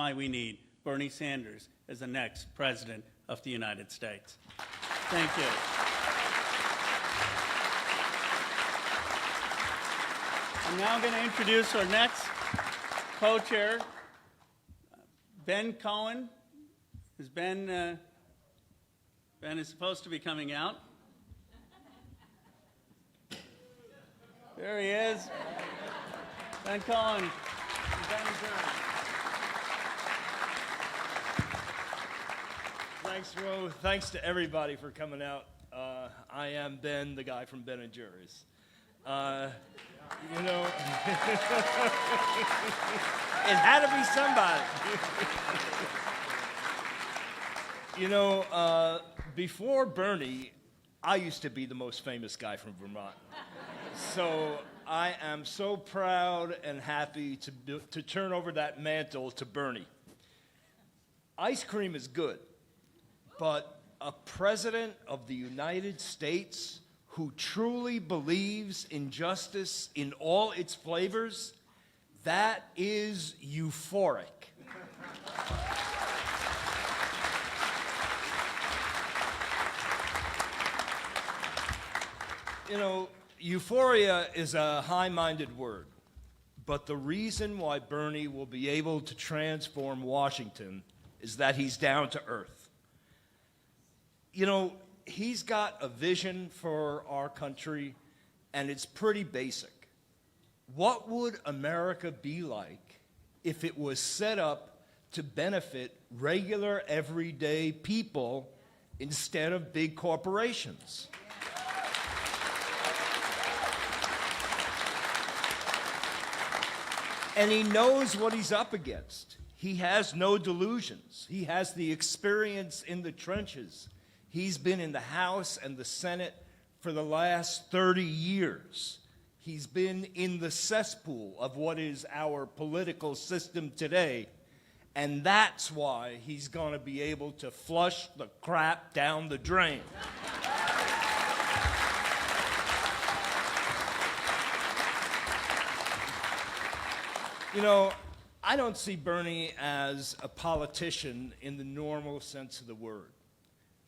why we need Bernie Sanders as the next President of the United States. Thank you. I'm now going to introduce our next co-chair, Ben Cohen. Is Ben is supposed to be coming out. There he is. Ben Cohen. Thanks, Ro. Thanks to everybody for coming out. I am Ben, the guy from Ben & Jerry's. You know, it had to be somebody. You know, before Bernie, I used to be the most famous guy from Vermont. So I am so proud and happy to turn over that mantle to Bernie. Ice cream is good, but a president of the United States who truly believes in justice in all its flavors, that is euphoric. You know, euphoria is a high-minded word, but the reason why Bernie will be able to transform Washington is that he's down to earth. You know, he's got a vision for our country, and it's pretty basic. What would America be like if it was set up to benefit regular, everyday people instead of big corporations? And he knows what he's up against. He has no delusions. He has the experience in the trenches. He's been in the House and the Senate for the last 30 years. He's been in the cesspool of what is our political system today. And that's why he's going to be able to flush the crap down the drain. You know, I don't see Bernie as a politician in the normal sense of the word.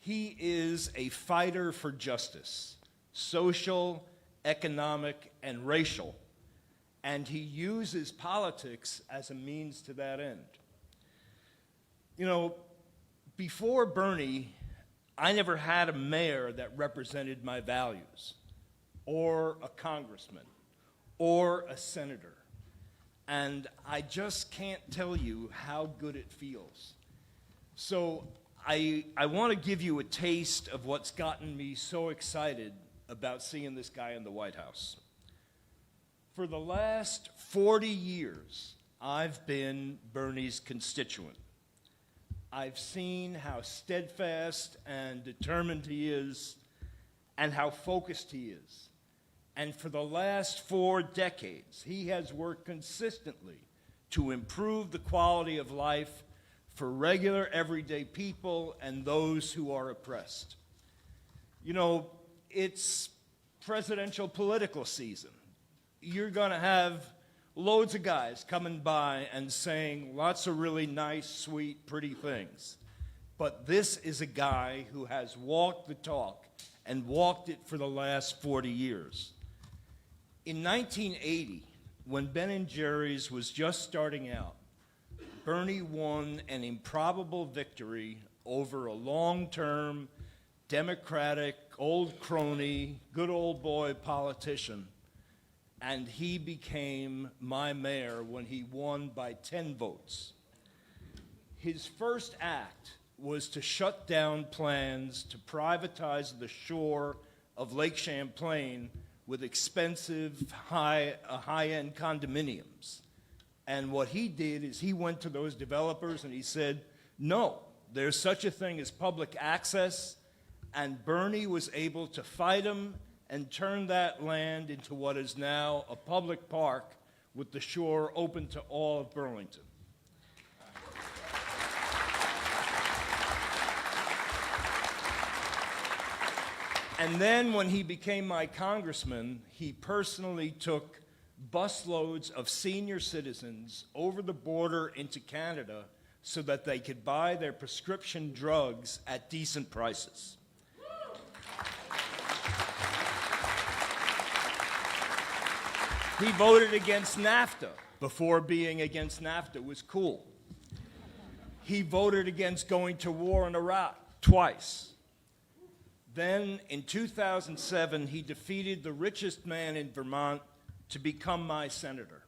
He is a fighter for justice, social, economic, and racial, and he uses politics as a means to that end. You know, before Bernie, I never had a mayor that represented my values, or a congressman, or a senator. And I just can't tell you how good it feels. So I want to give you a taste of what's gotten me so excited about seeing this guy in the White House. For the last 40 years, I've been Bernie's constituent. I've seen how steadfast and determined he is and how focused he is. And for the last 4 decades, he has worked consistently to improve the quality of life for regular, everyday people and those who are oppressed. You know, it's presidential political season. You're going to have loads of guys coming by and saying lots of really nice, sweet, pretty things. But this is a guy who has walked the talk and walked it for the last 40 years. In 1980, when Ben & Jerry's was just starting out, Bernie won an improbable victory over a long-term, Democratic, old crony, good old boy politician, and he became my mayor when he won by 10 votes. His first act was to shut down plans to privatize the shore of Lake Champlain with expensive, high-end condominiums. And what he did is he went to those developers and he said, no, there's such a thing as public access, and Bernie was able to fight him and turn that land into what is now a public park with the shore open to all of Burlington. And then when he became my congressman, he personally took busloads of senior citizens over the border into Canada so that they could buy their prescription drugs at decent prices. He voted against NAFTA before being against NAFTA was cool. He voted against going to war in Iraq twice. Then, in 2007, he defeated the richest man in Vermont to become my senator.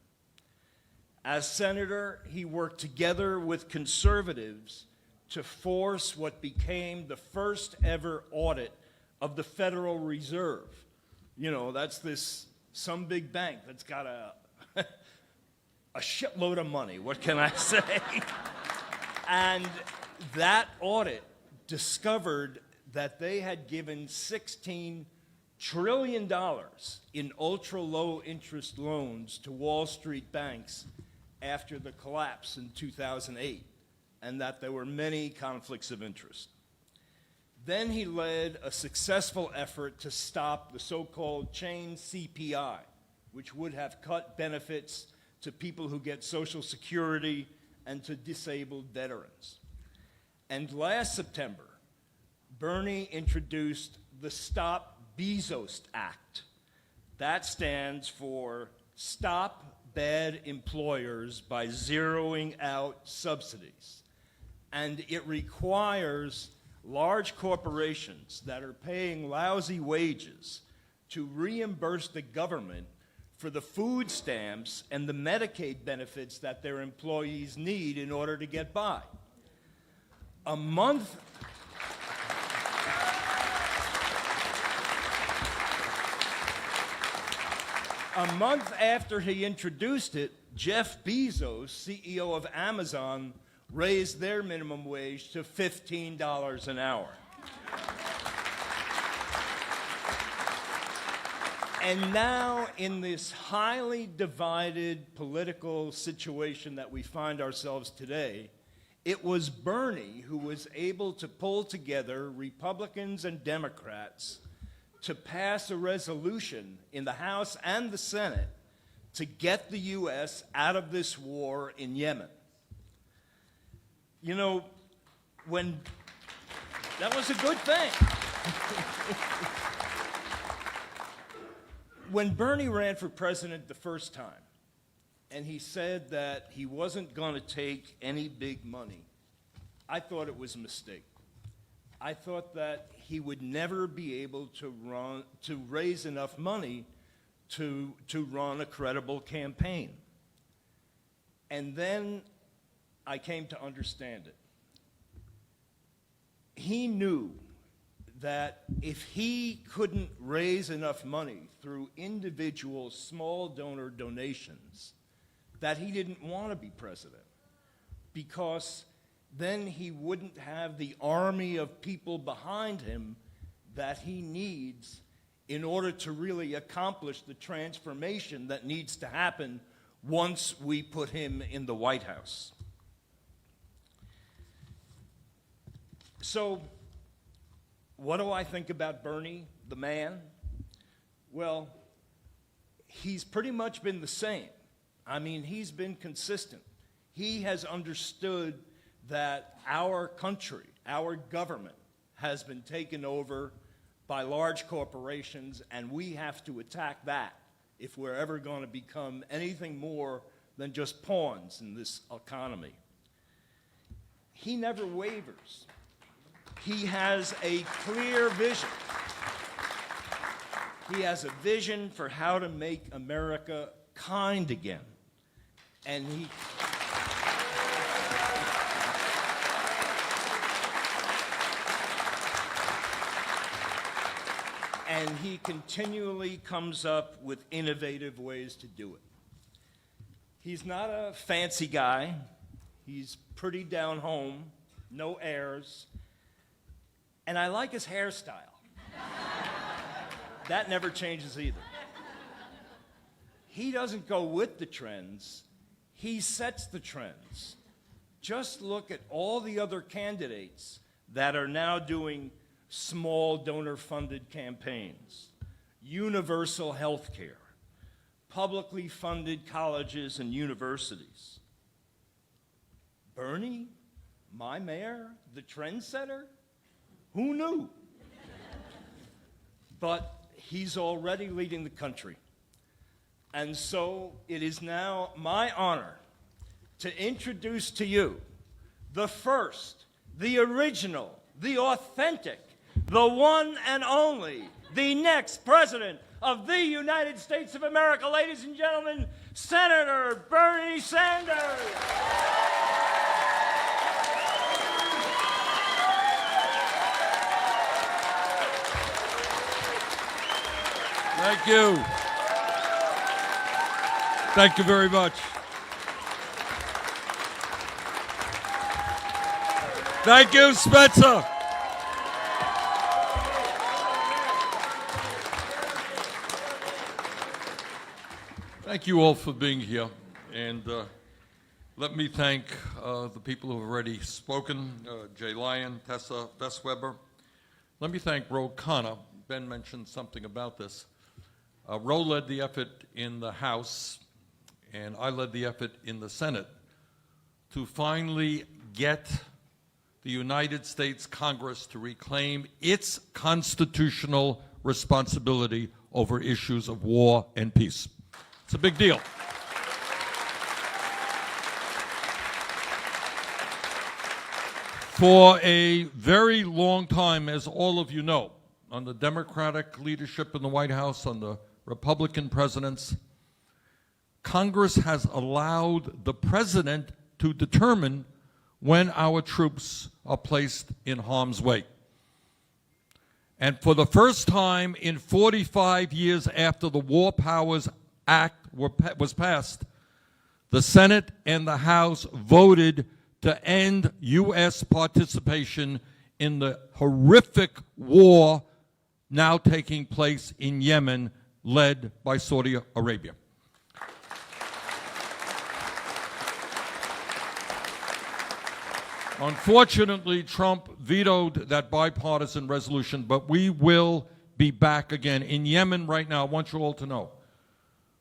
As senator, he worked together with conservatives to force what became the first ever audit of the Federal Reserve. You know, that's some big bank that's got a shitload of money. What can I say? And that audit discovered that they had given $16 trillion in ultra-low interest loans to Wall Street banks after the collapse in 2008, and that there were many conflicts of interest. Then he led a successful effort to stop the so-called chain CPI, which would have cut benefits to people who get Social Security and to disabled veterans. And last September, Bernie introduced the Stop Bezos Act. That stands for Stop Bad Employers by Zeroing Out Subsidies. And it requires large corporations that are paying lousy wages to reimburse the government for the food stamps and the Medicaid benefits that their employees need in order to get by. A month after he introduced it, Jeff Bezos, CEO of Amazon, raised their minimum wage to $15 an hour. And now, in this highly divided political situation that we find ourselves today, it was Bernie who was able to pull together Republicans and Democrats to pass a resolution in the House and the Senate to get the U.S. out of this war in Yemen. You know, that was a good thing. When Bernie ran for president the first time, and he said that he wasn't going to take any big money, I thought it was a mistake. I thought that he would never be able to raise enough money to run a credible campaign. And then I came to understand it. He knew that if he couldn't raise enough money through individual small donor donations, that he didn't want to be president, because then he wouldn't have the army of people behind him that he needs in order to really accomplish the transformation that needs to happen once we put him in the White House. So, what do I think about Bernie, the man? Well, he's pretty much been the same. I mean, he's been consistent. He has understood that our country, our government, has been taken over by large corporations, and we have to attack that if we're ever going to become anything more than just pawns in this economy. He never wavers. He has a clear vision. He has a vision for how to make America kind again. And he continually comes up with innovative ways to do it. He's not a fancy guy. He's pretty down home, no airs. And I like his hairstyle. That never changes either. He doesn't go with the trends. He sets the trends. Just look at all the other candidates that are now doing small donor-funded campaigns, universal health care, publicly funded colleges and universities. Bernie My mayor, the trendsetter? Who knew? But he's already leading the country. And so it is now my honor to introduce to you the first, the original, the authentic, the one and only, the next President of the United States of America, ladies and gentlemen, Senator Bernie Sanders. Thank you. Thank you very much. Thank you, Spencer. Thank you all for being here. And let me thank the people who have already spoken, Jay Lyon, Tessa Vestweber. Let me thank Ro Khanna. Ben mentioned something about this. Ro led the effort in the House, and I led the effort in the Senate to finally get the United States Congress to reclaim its constitutional responsibility over issues of war and peace. It's a big deal. For a very long time, as all of you know, on the Democratic leadership in the White House, on the Republican presidents, Congress has allowed the president to determine when our troops are placed in harm's way. And for the first time in 45 years after the War Powers Act was passed, the Senate and the House voted to end U.S. participation in the horrific war now taking place in Yemen, led by Saudi Arabia. Unfortunately, Trump vetoed that bipartisan resolution, but we will be back again. In Yemen right now, I want you all to know,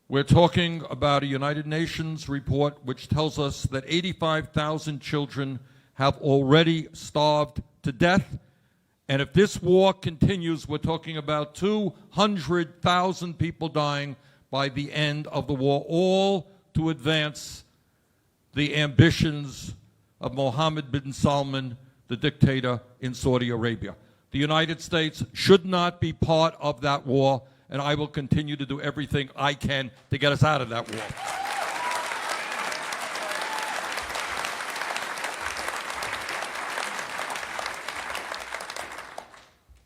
we're talking about a United Nations report which tells us that 85,000 children have already starved to death. And if this war continues, we're talking about 200,000 people dying by the end of the war, all to advance the ambitions of Mohammed bin Salman, the dictator in Saudi Arabia. The United States should not be part of that war, and I will continue to do everything I can to get us out of that war.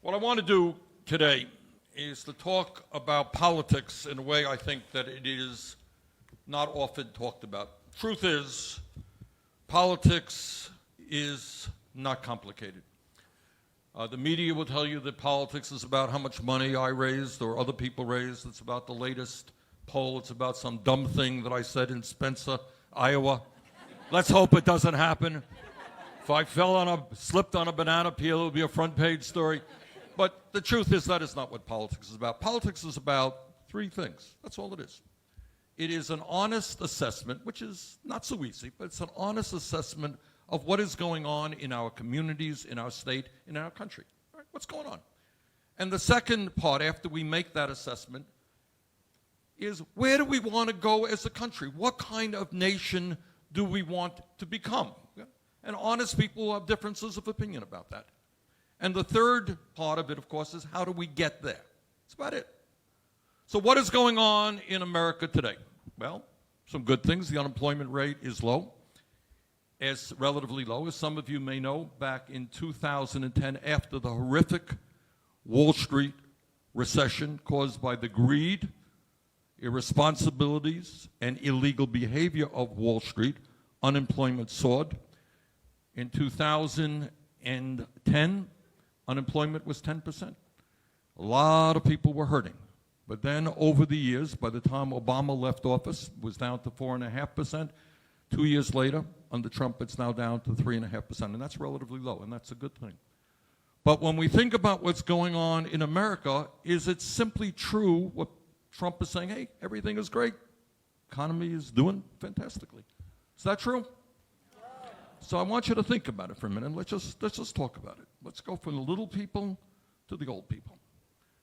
What I want to do today is to talk about politics in a way I think that it is not often talked about. Truth is, politics is not complicated. The media will tell you that politics is about how much money I raised or other people raised. It's about the latest poll. It's about some dumb thing that I said in Spencer, Iowa. Let's hope it doesn't happen. If I slipped on a banana peel, it would be a front page story. But the truth is that is not what politics is about. Politics is about three things. That's all it is. It is an honest assessment, which is not so easy, but it's an honest assessment of what is going on in our communities, in our state, in our country. Right? What's going on? And the second part, after we make that assessment, is where do we want to go as a country? What kind of nation do we want to become? And honest people have differences of opinion about that. And the third part of it, of course, is how do we get there? That's about it. So what is going on in America today? Well, some good things. The unemployment rate is low, as relatively low. As some of you may know, back in 2010, after the horrific Wall Street recession caused by the greed, irresponsibilities, and illegal behavior of Wall Street, unemployment soared. In 2010, unemployment was 10%. A lot of people were hurting. But then over the years, by the time Obama left office, it was down to 4.5%. 2 years later, under Trump, it's now down to 3.5%. And that's relatively low, and that's a good thing. But when we think about what's going on in America, is it simply true what Trump is saying? Hey, everything is great. Economy is doing fantastically. Is that true? So I want you to think about it for a minute. Let's just talk about it. Let's go from the little people to the old people.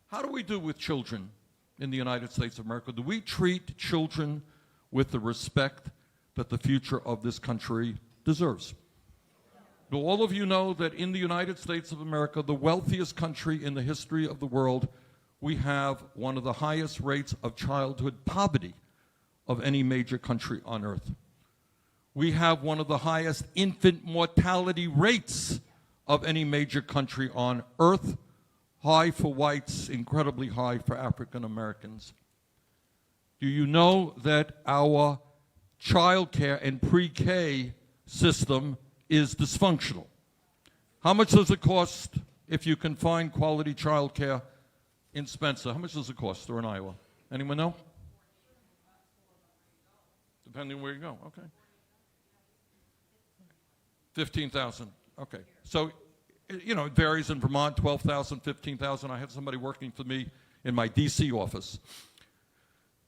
How do we do with children in the United States of America? Do we treat children with the respect that the future of this country deserves? Do all of you know that in the United States of America, the wealthiest country in the history of the world, we have one of the highest rates of childhood poverty of any major country on earth? We have one of the highest infant mortality rates of any major country on earth. High for whites, incredibly high for African Americans. Do you know that our child care and pre-K system is dysfunctional? How much does it cost if you can find quality child care in Spencer? How much does it cost, or in Iowa? Anyone know? Depending on where you go, okay. $15,000, okay. So, you know, it varies in Vermont, $12,000, $15,000. I had somebody working for me in my D.C. office.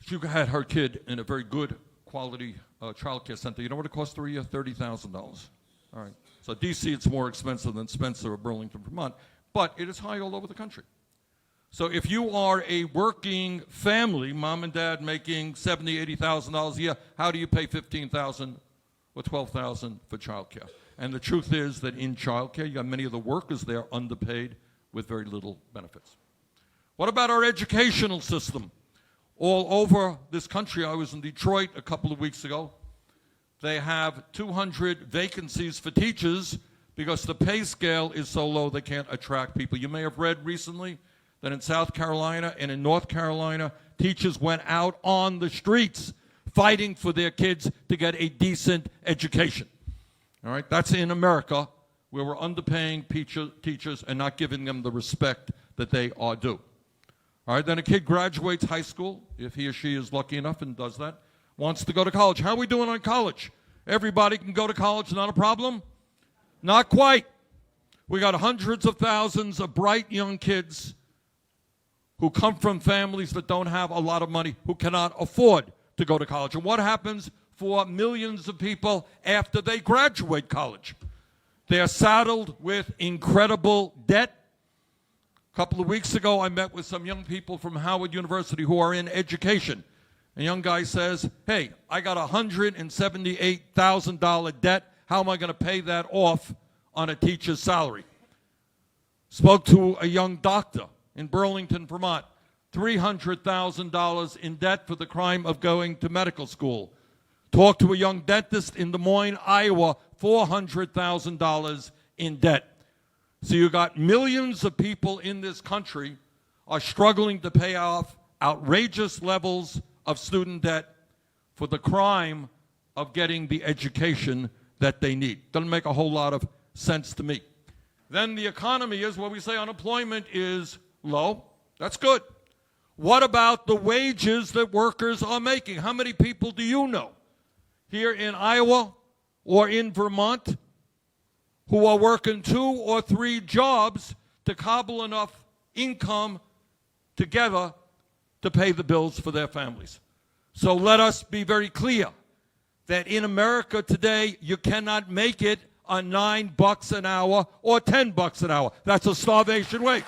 She had her kid in a very good quality child care center. You know what it cost her a year? $30,000. All right. So D.C., it's more expensive than Spencer or Burlington, Vermont, but it is high all over the country. So if you are a working family, mom and dad making $70,000, $80,000 a year, how do you pay $15,000 or $12,000 for child care? And the truth is that in child care, you got many of the workers there underpaid with very little benefits. What about our educational system? All over this country, I was in Detroit a couple of weeks ago. They have 200 vacancies for teachers because the pay scale is so low they can't attract people. You may have read recently that in South Carolina and in North Carolina, teachers went out on the streets fighting for their kids to get a decent education. All right, that's in America, where we're underpaying teachers and not giving them the respect that they are due. All right, then a kid graduates high school, if he or she is lucky enough and does that, wants to go to college. How are we doing on college? Everybody can go to college, not a problem? Not quite. We got hundreds of thousands of bright young kids who come from families that don't have a lot of money, who cannot afford to go to college. And what happens for millions of people after they graduate college? They're saddled with incredible debt. A couple of weeks ago, I met with some young people from Howard University who are in education. A young guy says, hey, I got a $178,000 debt. How am I going to pay that off on a teacher's salary? Spoke to a young doctor in Burlington, Vermont, $300,000 in debt for the crime of going to medical school. Talked to a young dentist in Des Moines, Iowa, $400,000 in debt. So you got millions of people in this country are struggling to pay off outrageous levels of student debt for the crime of getting the education that they need. Doesn't make a whole lot of sense to me. Then the economy is what we say unemployment is low. That's good. What about the wages that workers are making? How many people do you know here in Iowa or in Vermont who are working 2 or 3 jobs to cobble enough income together to pay the bills for their families? So let us be very clear that in America today, you cannot make it on $9 an hour or $10 an hour. That's a starvation wage.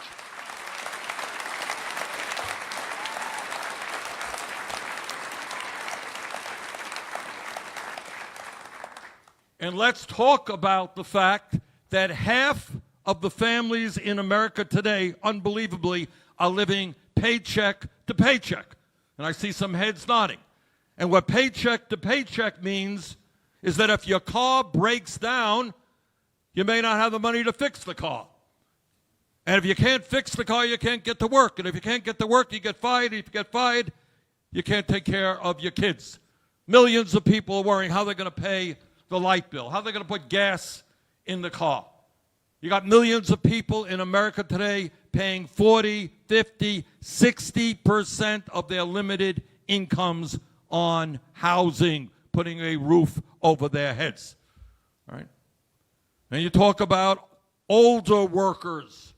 And let's talk about the fact that half of the families in America today, unbelievably, are living paycheck to paycheck. And I see some heads nodding. And what paycheck to paycheck means is that if your car breaks down, you may not have the money to fix the car. And if you can't fix the car, you can't get to work. And if you can't get to work, you get fired. If you get fired, you can't take care of your kids. Millions of people are worrying how they're going to pay the light bill, how they're going to put gas in the car. You got millions of people in America today paying 40, 50, 60% of their limited incomes on housing, putting a roof over their heads. All right? And you talk about older workers.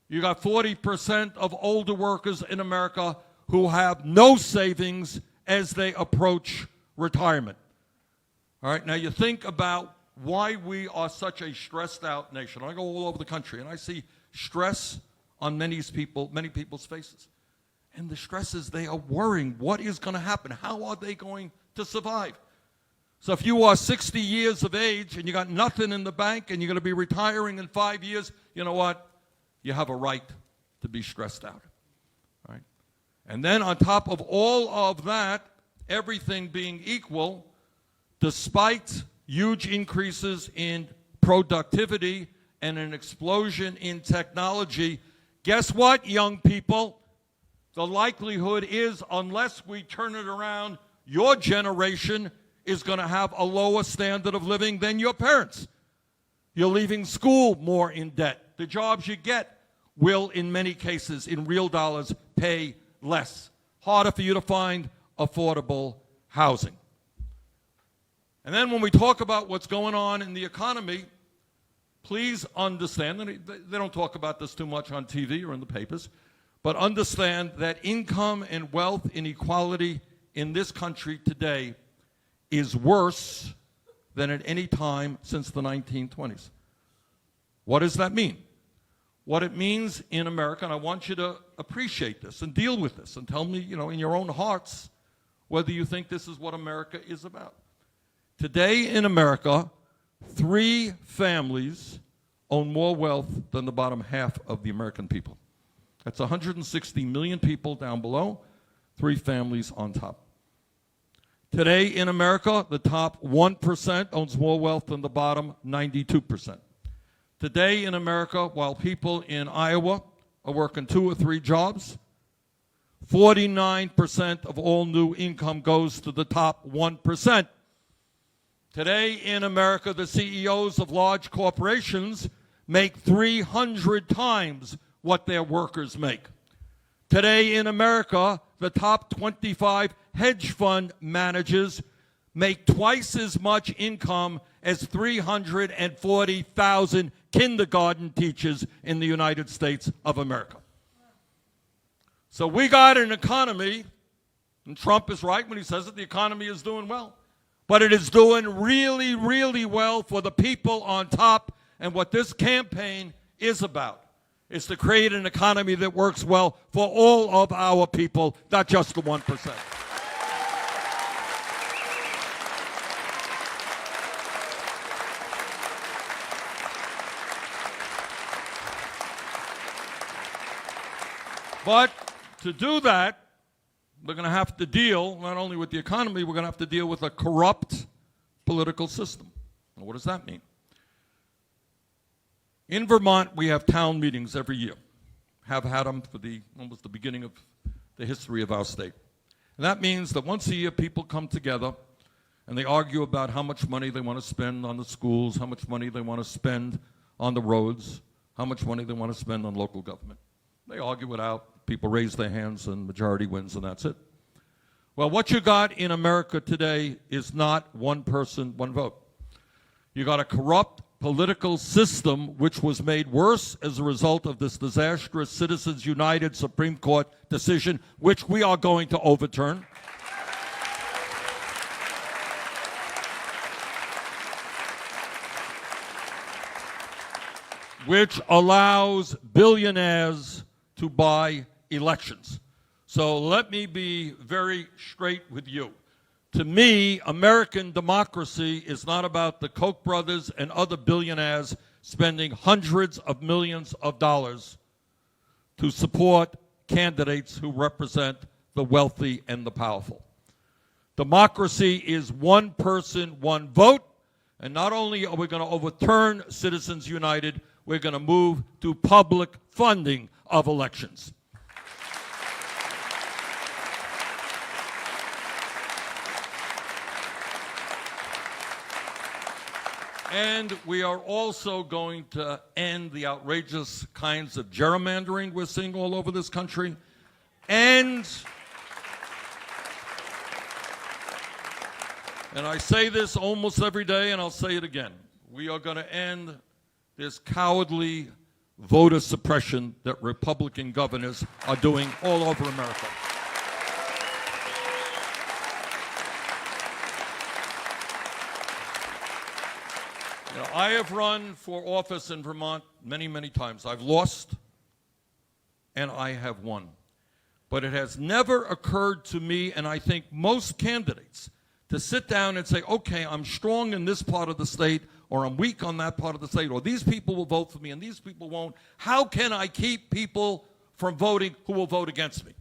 You got 40% of older workers in America who have no savings as they approach retirement. All right, now you think about why we are such a stressed out nation. I go all over the country and I see stress on many people's faces. And the stress is they are worrying what is going to happen. How are they going to survive? So if you are 60 years of age and you got nothing in the bank and you're going to be retiring in 5 years, you know what? You have a right to be stressed out. Right? And then on top of all of that, everything being equal, despite huge increases in productivity and an explosion in technology, guess what, young people? The likelihood is, unless we turn it around, your generation is going to have a lower standard of living than your parents. You're leaving school more in debt. The jobs you get will, in many cases, in real dollars, pay less. Harder for you to find affordable housing. And then when we talk about what's going on in the economy, please understand, and they don't talk about this too much on TV or in the papers, but understand that income and wealth inequality in this country today is worse than at any time since the 1920s. What does that mean? What it means in America, and I want you to appreciate this and deal with this and tell me, in your own hearts, whether you think this is what America is about. Today in America, 3 families own more wealth than the bottom half of the American people. That's 160 million people down below, 3 families on top. Today in America, the top 1% owns more wealth than the bottom 92%. Today in America, while people in Iowa are working 2 or 3 jobs, 49% of all new income goes to the top 1%. Today in America, the CEOs of large corporations make 300 times what their workers make. Today in America, the top 25 hedge fund managers make twice as much income as 340,000 kindergarten teachers in the United States of America. So we got an economy, and Trump is right when he says that the economy is doing well. But it is doing really, really well for the people on top. And what this campaign is about is to create an economy that works well for all of our people, not just the 1%. But to do that, we're going to have to deal not only with the economy, we're going to have to deal with a corrupt political system. Now, what does that mean? In Vermont, we have town meetings every year. Have had them for almost the beginning of the history of our state. And that means that once a year, people come together and they argue about how much money they want to spend on the schools, how much money they want to spend on the roads, how much money they want to spend on local government. They argue it out. People raise their hands and majority wins, and that's it. Well, what you got in America today is not one person, one vote. You got a corrupt political system which was made worse as a result of this disastrous Citizens United Supreme Court decision, which we are going to overturn. Which allows billionaires to buy elections. So let me be very straight with you. To me, American democracy is not about the Koch brothers and other billionaires spending hundreds of millions of dollars to support candidates who represent the wealthy and the powerful. Democracy is one person, one vote, and not only are we going to overturn Citizens United, we're going to move to public funding of elections. And we are also going to end the outrageous kinds of gerrymandering we're seeing all over this country. And I say this almost every day, and I'll say it again. We are going to end this cowardly voter suppression that Republican governors are doing all over America. I have run for office in Vermont many, many times. I've lost and I have won. But it has never occurred to me, and I think most candidates, to sit down and say, okay, I'm strong in this part of the state, or I'm weak on that part of the state, or these people will vote for me and these people won't. How can I keep people from voting who will vote against me?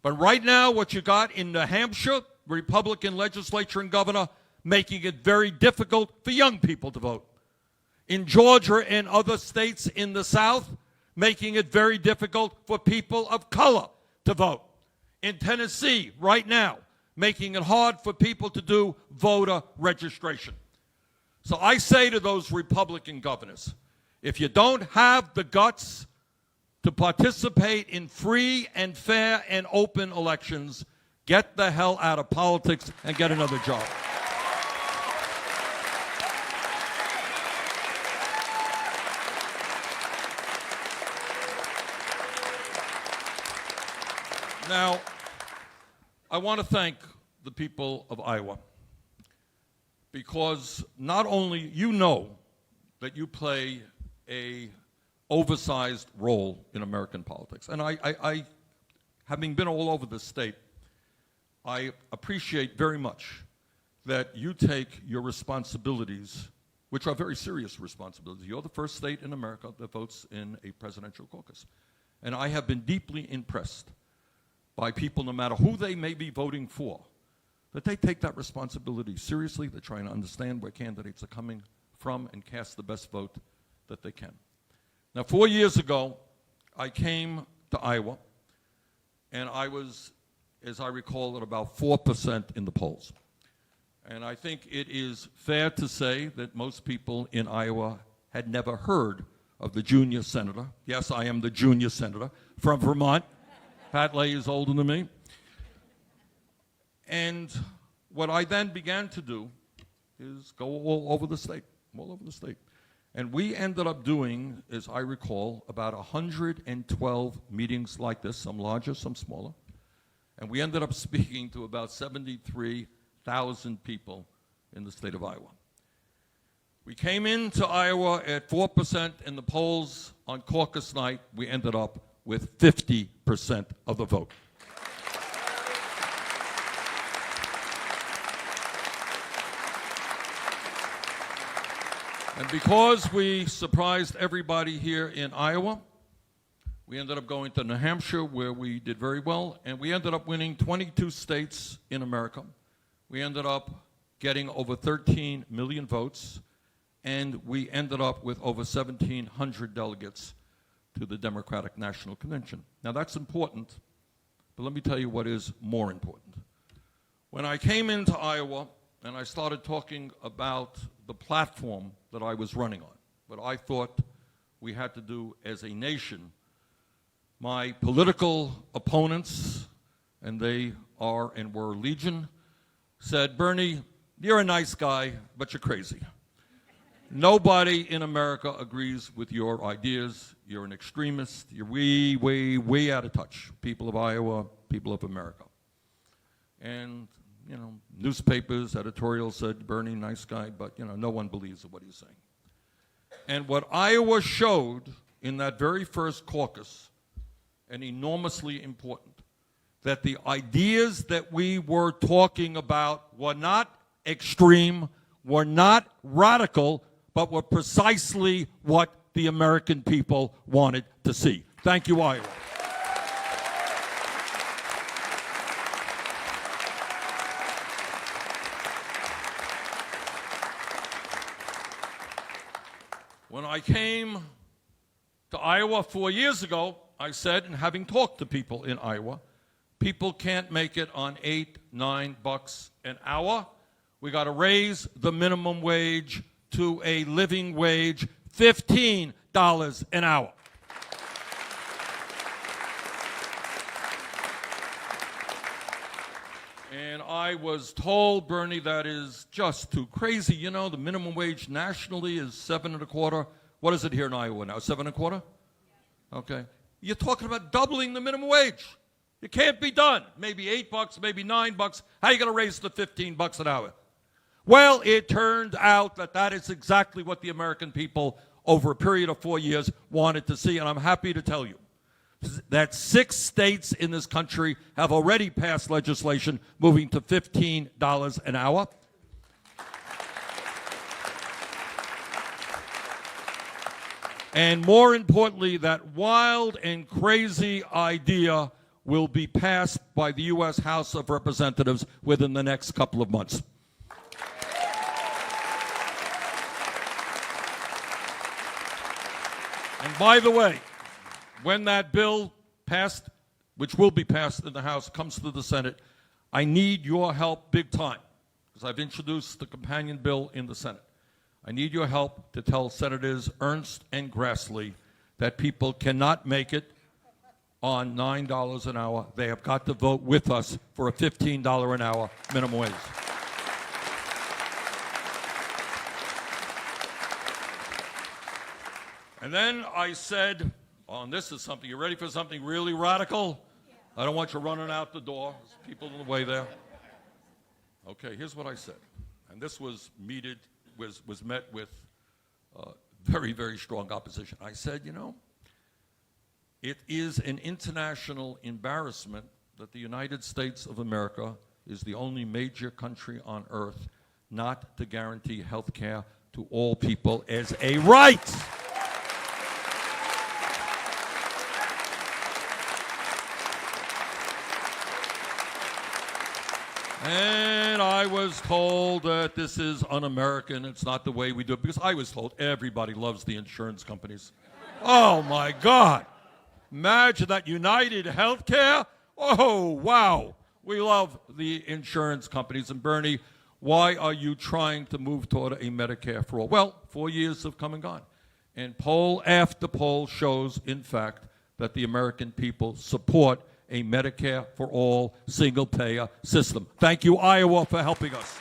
But right now, what you got in New Hampshire, Republican legislature and governor, making it very difficult for young people to vote. In Georgia and other states in the South, making it very difficult for people of color to vote. In Tennessee, right now, making it hard for people to do voter registration. So I say to those Republican governors, if you don't have the guts to participate in free and fair and open elections, get the hell out of politics and get another job. Now, I want to thank the people of Iowa, because not only you know that you play a oversized role in American politics, and I having been all over the state, I appreciate very much that you take your responsibilities, which are very serious responsibilities. You're the first state in America that votes in a presidential caucus. And I have been deeply impressed by people, no matter who they may be voting for, that they take that responsibility seriously. They're trying to understand where candidates are coming from and cast the best vote that they can. Now, 4 years ago, I came to Iowa, and I was, as I recall, at about 4% in the polls. And I think it is fair to say that most people in Iowa had never heard of the junior senator. Yes, I am the junior senator from Vermont. Pat Leahy is older than me. And what I then began to do is go all over the state, And we ended up doing, as I recall, about 112 meetings like this, some larger, some smaller. And we ended up speaking to about 73,000 people in the state of Iowa. We came into Iowa at 4% in the polls. On caucus night, we ended up with 50% of the vote. And because we surprised everybody here in Iowa, we ended up going to New Hampshire, where we did very well, and we ended up winning 22 states in America. We ended up getting over 13 million votes, and we ended up with over 1,700 delegates to the Democratic National Convention. Now, that's important, but let me tell you what is more important. When I came into Iowa and I started talking about the platform that I was running on, what I thought we had to do as a nation, my political opponents, and they are and were legion, said, Bernie, you're a nice guy, but you're crazy. Nobody in America agrees with your ideas. You're an extremist. You're way, way, way out of touch. People of Iowa, people of America. And, you know, newspapers, editorials said, Bernie, nice guy, but, you know, no one believes what he's saying. And what Iowa showed in that very first caucus, and enormously important, that the ideas that we were talking about were not extreme, were not radical, but were precisely what the American people wanted to see. Thank you, Iowa. When I came to Iowa 4 years ago, I said, and having talked to people in Iowa, people can't make it on $8, $9 an hour. We got to raise the minimum wage to a living wage, $15 an hour. And I was told, Bernie, that is just too crazy. You know, the minimum wage nationally is $7.25. What is it here in Iowa now, $7.25? Okay. You're talking about doubling the minimum wage. It can't be done. Maybe $8, maybe $9. How are you going to raise the $15 an hour? Well, it turned out that that is exactly what the American people over a period of 4 years wanted to see, and I'm happy to tell you that 6 states in this country have already passed legislation moving to $15 an hour. And more importantly, that wild and crazy idea will be passed by the U.S. House of Representatives within the next couple of months. And by the way, when that bill passed, which will be passed in the House, comes to the Senate, I need your help big time, because I've introduced the companion bill in the Senate. I need your help to tell Senators Ernst and Grassley that people cannot make it on $9 an hour. They have got to vote with us for a $15 an hour minimum wage. And then I said, oh, and this is something, you ready for something really radical? I don't want you running out the door. There's people in the way there. Okay, here's what I said. And this was met with very, very strong opposition. I said, you know, it is an international embarrassment that the United States of America is the only major country on earth not to guarantee health care to all people as a right. And I was told that this is un-American, it's not the way we do it, because I was told everybody loves the insurance companies. Oh my God. Imagine that, United Healthcare. Oh, wow. We love the insurance companies. And Bernie, why are you trying to move toward a Medicare for all? Well, 4 years have come and gone. And poll after poll shows, in fact, that the American people support a Medicare for all single-payer system. Thank you, Iowa, for helping us.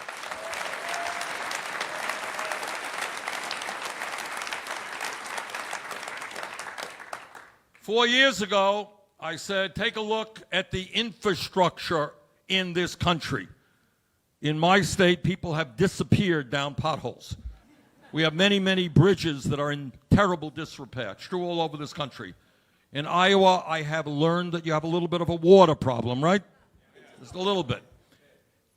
Four years ago, I said, take a look at the infrastructure in this country. In my state, people have disappeared down potholes. We have many, many bridges that are in terrible disrepair. It's true all over this country. In Iowa, I have learned that you have a little bit of a water problem, right? Just a little bit.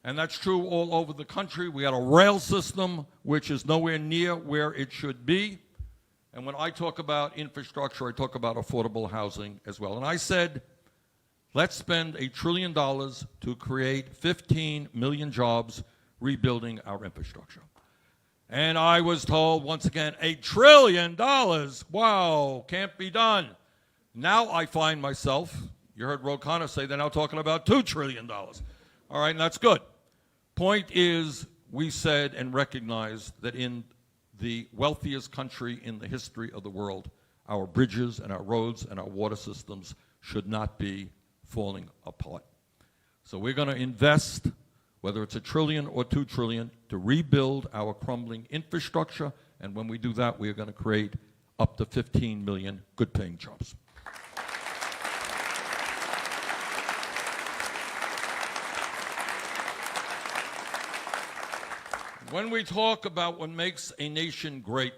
And that's true all over the country. We had a rail system which is nowhere near where it should be. And when I talk about infrastructure, I talk about affordable housing as well. And I said, let's spend $1 trillion to create 15 million jobs rebuilding our infrastructure. And I was told, once again, $1 trillion. Wow, can't be done. Now I find myself, you heard Ro Khanna say they're now talking about $2 trillion. All right, and that's good. Point is, we said and recognized that in the wealthiest country in the history of the world, our bridges and our roads and our water systems should not be falling apart. So we're going to invest, whether it's $1 trillion or $2 trillion, to rebuild our crumbling infrastructure. And when we do that, we are going to create up to 15 million good-paying jobs. When we talk about what makes a nation great,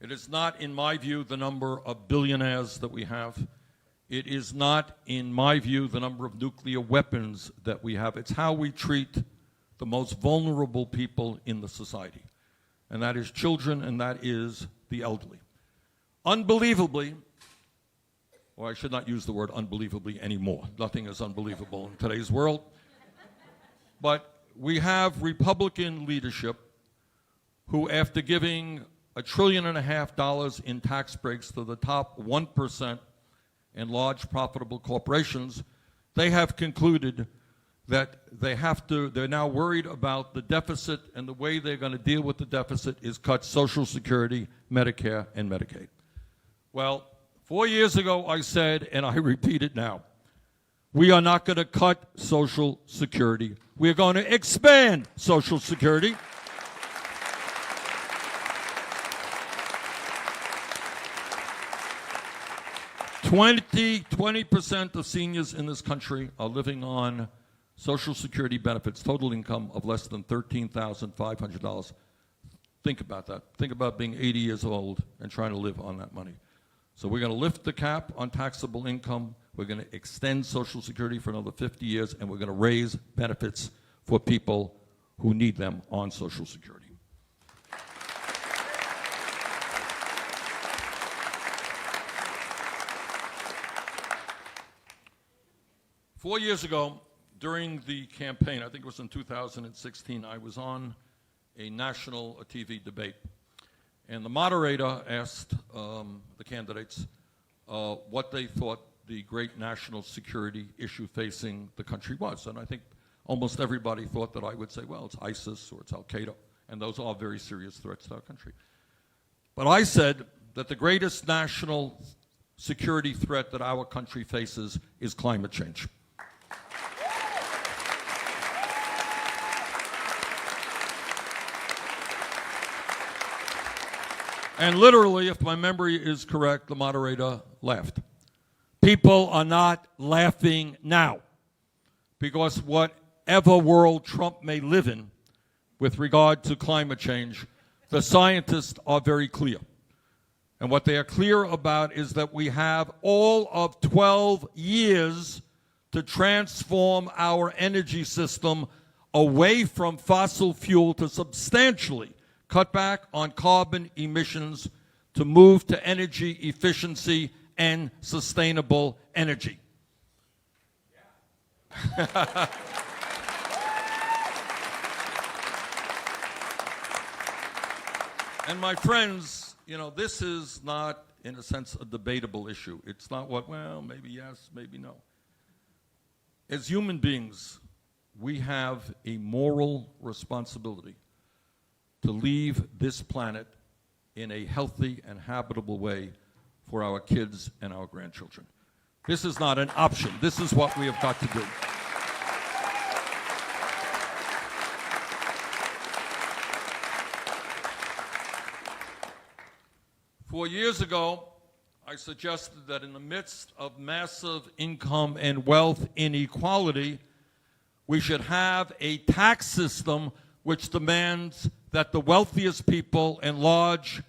it is not, in my view, the number of billionaires that we have. It is not, in my view, the number of nuclear weapons that we have. It's how we treat the most vulnerable people in the society, and that is children, and that is the elderly. Unbelievably, or I should not use the word unbelievably anymore. Nothing is unbelievable in today's world. But we have Republican leadership who, after giving $1.5 trillion in tax breaks to the top 1% and large profitable corporations, they have concluded that they're now worried about the deficit, and the way they're going to deal with the deficit is cut Social Security, Medicare, and Medicaid. Well, 4 years ago I said, and I repeat it now, we are not going to cut Social Security. We are going to expand Social Security. Twenty% of seniors in this country are living on Social Security benefits, total income of less than $13,500. Think about that. Think about being 80 years old and trying to live on that money. So we're going to lift the cap on taxable income. We're going to extend Social Security for another 50 years, and we're going to raise benefits for people who need them on Social Security. Four years ago, during the campaign, I think it was in 2016, I was on a national TV debate. And the moderator asked the candidates what they thought the great national security issue facing the country was. And I think almost everybody thought that I would say, well, it's ISIS or it's Al-Qaeda. And those are very serious threats to our country. But I said that the greatest national security threat that our country faces is climate change. And literally, if my memory is correct, the moderator laughed. People are not laughing now, because whatever world Trump may live in with regard to climate change, the scientists are very clear. And what they are clear about is that we have all of 12 years to transform our energy system away from fossil fuel to substantially cut back on carbon emissions to move to energy efficiency and sustainable energy. And my friends, you know, this is not, in a sense, a debatable issue. It's not what, well, maybe yes, maybe no. As human beings, we have a moral responsibility to leave this planet in a healthy and habitable way for our kids and our grandchildren. This is not an option. This is what we have got to do. Four years ago, I suggested that in the midst of massive income and wealth inequality, we should have a tax system which demands that the wealthiest people and large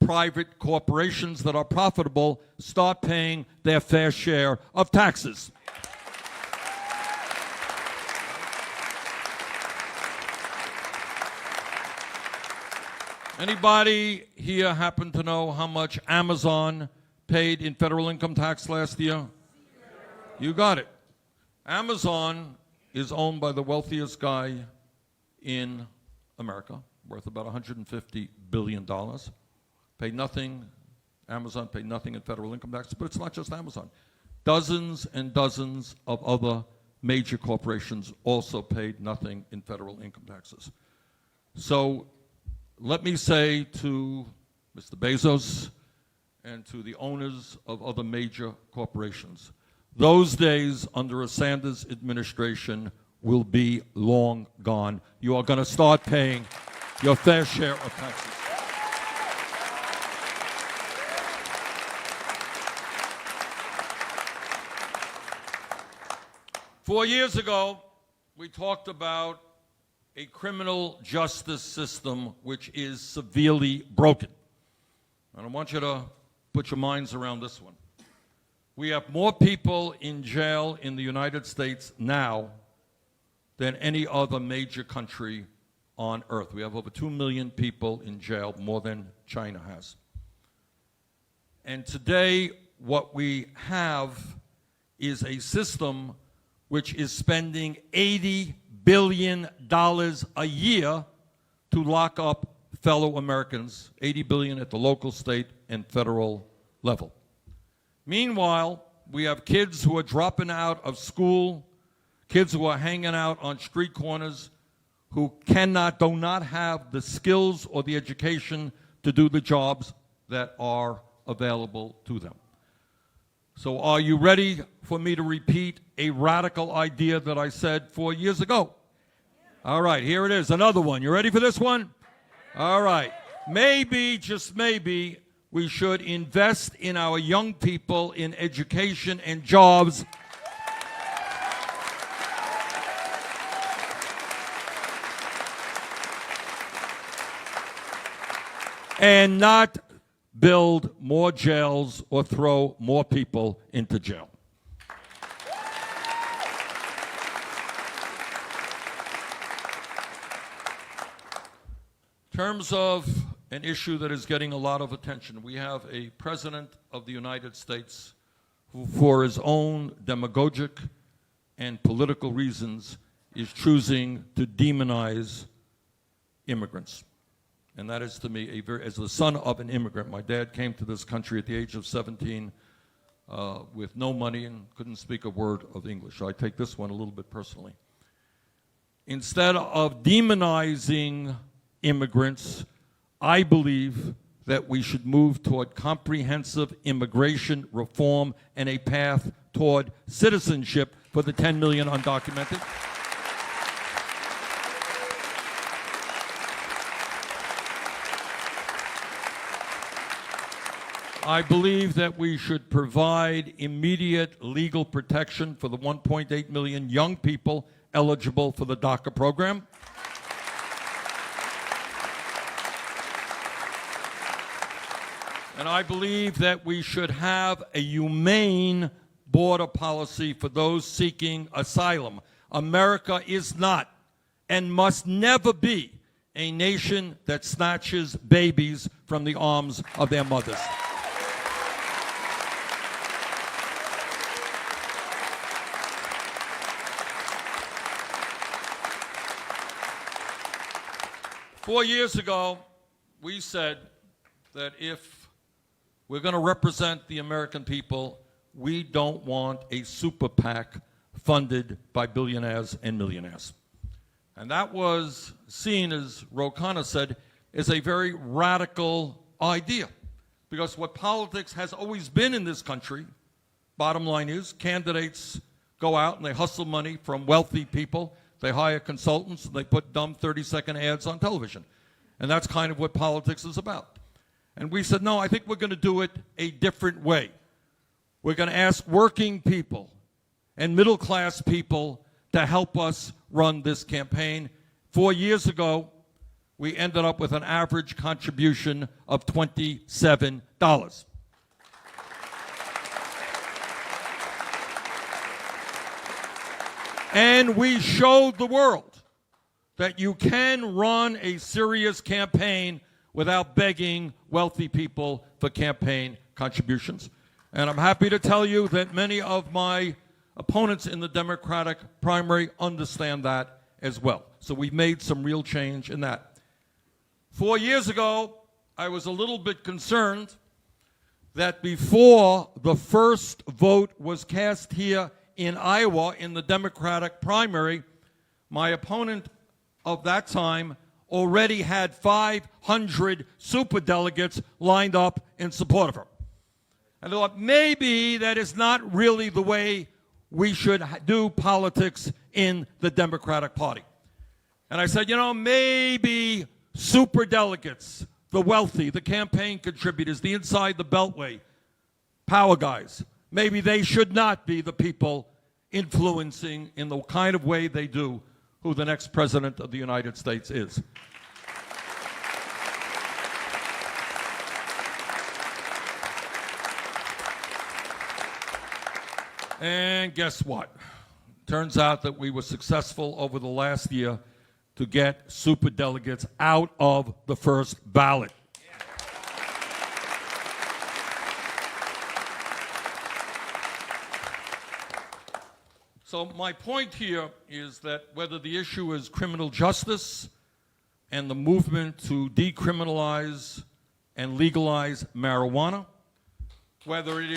private corporations that are profitable start paying their fair share of taxes. Anybody here happen to know how much Amazon paid in federal income tax last year? You got it. Amazon is owned by the wealthiest guy in America, worth about $150 billion. Paid nothing, Amazon paid nothing in federal income tax, but it's not just Amazon. Dozens and dozens of other major corporations also paid nothing in federal income taxes. So let me say to Mr. Bezos and to the owners of other major corporations, those days under a Sanders administration will be long gone. You are going to start paying your fair share of taxes. Four years ago, we talked about a criminal justice system which is severely broken. And I want you to put your minds around this one. We have more people in jail in the United States now than any other major country on earth. We have over 2 million people in jail, more than China has. And today, what we have is a system which is spending $80 billion a year to lock up fellow Americans, $80 billion at the local, state, and federal level. Meanwhile, we have kids who are dropping out of school, kids who are hanging out on street corners, who do not have the skills or the education to do the jobs that are available to them. So are you ready for me to repeat a radical idea that I said 4 years ago? All right, here it is, another one. You ready for this one? All right. Maybe, just maybe, we should invest in our young people in education and jobs. and not build more jails or throw more people into jail. In terms of an issue that is getting a lot of attention, we have a president of the United States who, for his own demagogic and political reasons, is choosing to demonize immigrants. And that is, to me, as the son of an immigrant. My dad came to this country at the age of 17 with no money and couldn't speak a word of English. So I take this one a little bit personally. Instead of demonizing immigrants, I believe that we should move toward comprehensive immigration reform and a path toward citizenship for the 10 million undocumented. I believe that we should provide immediate legal protection for the 1.8 million young people eligible for the DACA program. And I believe that we should have a humane border policy for those seeking asylum. America is not and must never be a nation that snatches babies from the arms of their mothers. Four years ago, we said that if we're going to represent the American people, we don't want a super PAC funded by billionaires and millionaires. And that was seen, as Ro Khanna said, as a very radical idea. Because what politics has always been in this country, bottom line is, candidates go out and they hustle money from wealthy people. They hire consultants, and they put dumb 30-second ads on television. And that's kind of what politics is about. And we said, no, I think we're going to do it a different way. We're going to ask working people and middle-class people to help us run this campaign. 4 years ago, we ended up with an average contribution of $27. And we showed the world that you can run a serious campaign without begging wealthy people for campaign contributions. And I'm happy to tell you that many of my opponents in the Democratic primary understand that as well. So we've made some real change in that. 4 years ago, I was a little bit concerned that before the first vote was cast here in Iowa in the Democratic primary, my opponent of that time already had 500 superdelegates lined up in support of her. I thought maybe that is not really the way we should do politics in the Democratic Party. And I said, you know, maybe superdelegates, the wealthy, the campaign contributors, the inside the beltway, power guys, maybe they should not be the people influencing in the kind of way they do who the next president of the United States is. And guess what? Turns out that we were successful over the last year to get superdelegates out of the first ballot. So my point here is that whether the issue is criminal justice and the movement to decriminalize and legalize marijuana, whether it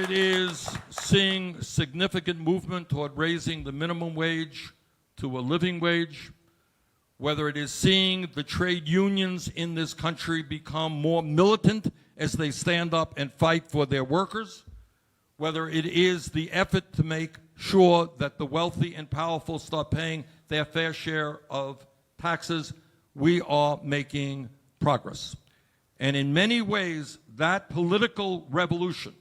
is seeing significant movement toward raising the minimum wage to a living wage, whether it is seeing the trade unions in this country become more militant as they stand up and fight for their workers, whether it is the effort to make sure that the wealthy and powerful start paying their fair share of taxes, we are making progress. And in many ways, that political revolution,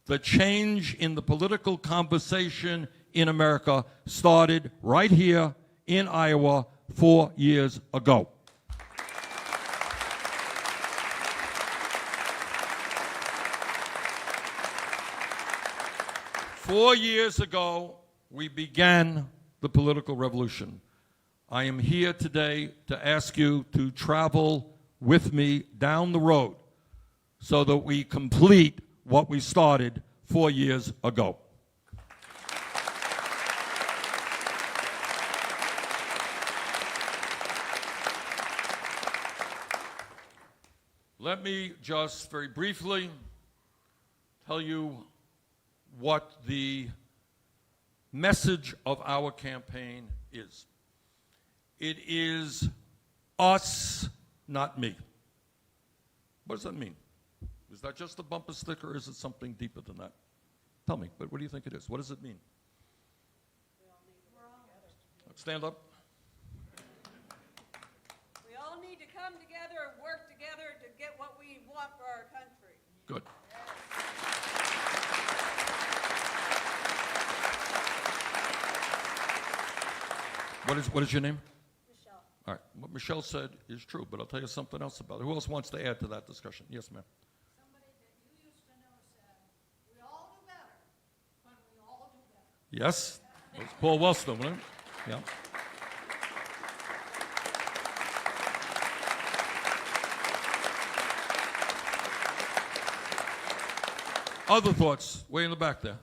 the change in the political conversation in America, started right here in Iowa 4 years ago. Four years ago, we began the political revolution. I am here today to ask you to travel with me down the road so that we complete what we started 4 years ago. Let me just very briefly tell you what the message of our campaign is. It is us, not me. What does that mean? Is that just a bumper sticker, or is it something deeper than that? Tell me, but what do you think it is? What does it mean? Stand up. We all need to come together and work together to get what we want for our country. Good. What is your name? Michelle. All right. What Michelle said is true, but I'll tell you something else about it. Who else wants to add to that discussion? Yes, ma'am. Somebody that you used to know said, we all do better when we all do better. Yes? It was Paul Wellstone, wasn't it? Yeah. Other thoughts? Way in the back there.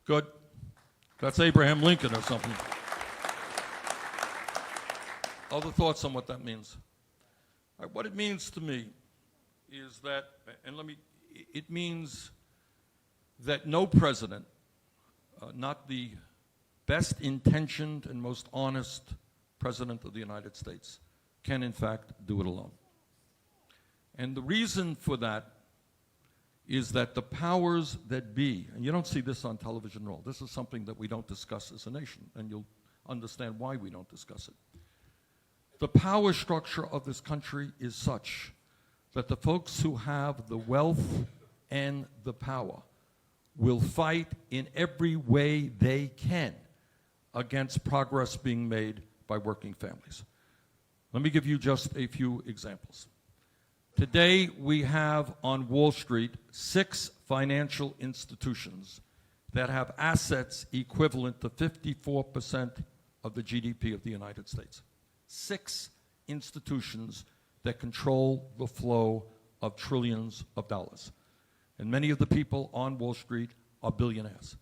Good. That's Abraham Lincoln or something. Other thoughts on what that means? All right, what it means to me is that, it means that no president, not the best intentioned and most honest president of the United States, can in fact do it alone. And the reason for that is that the powers that be, and you don't see this on television at all, this is something that we don't discuss as a nation, and you'll understand why we don't discuss it. The power structure of this country is such that the folks who have the wealth and the power will fight in every way they can against progress being made by working families. Let me give you just a few examples. Today, we have on Wall Street 6 financial institutions that have assets equivalent to 54% of the GDP of the United States. 6 institutions that control the flow of trillions of dollars. And many of the people on Wall Street are billionaires.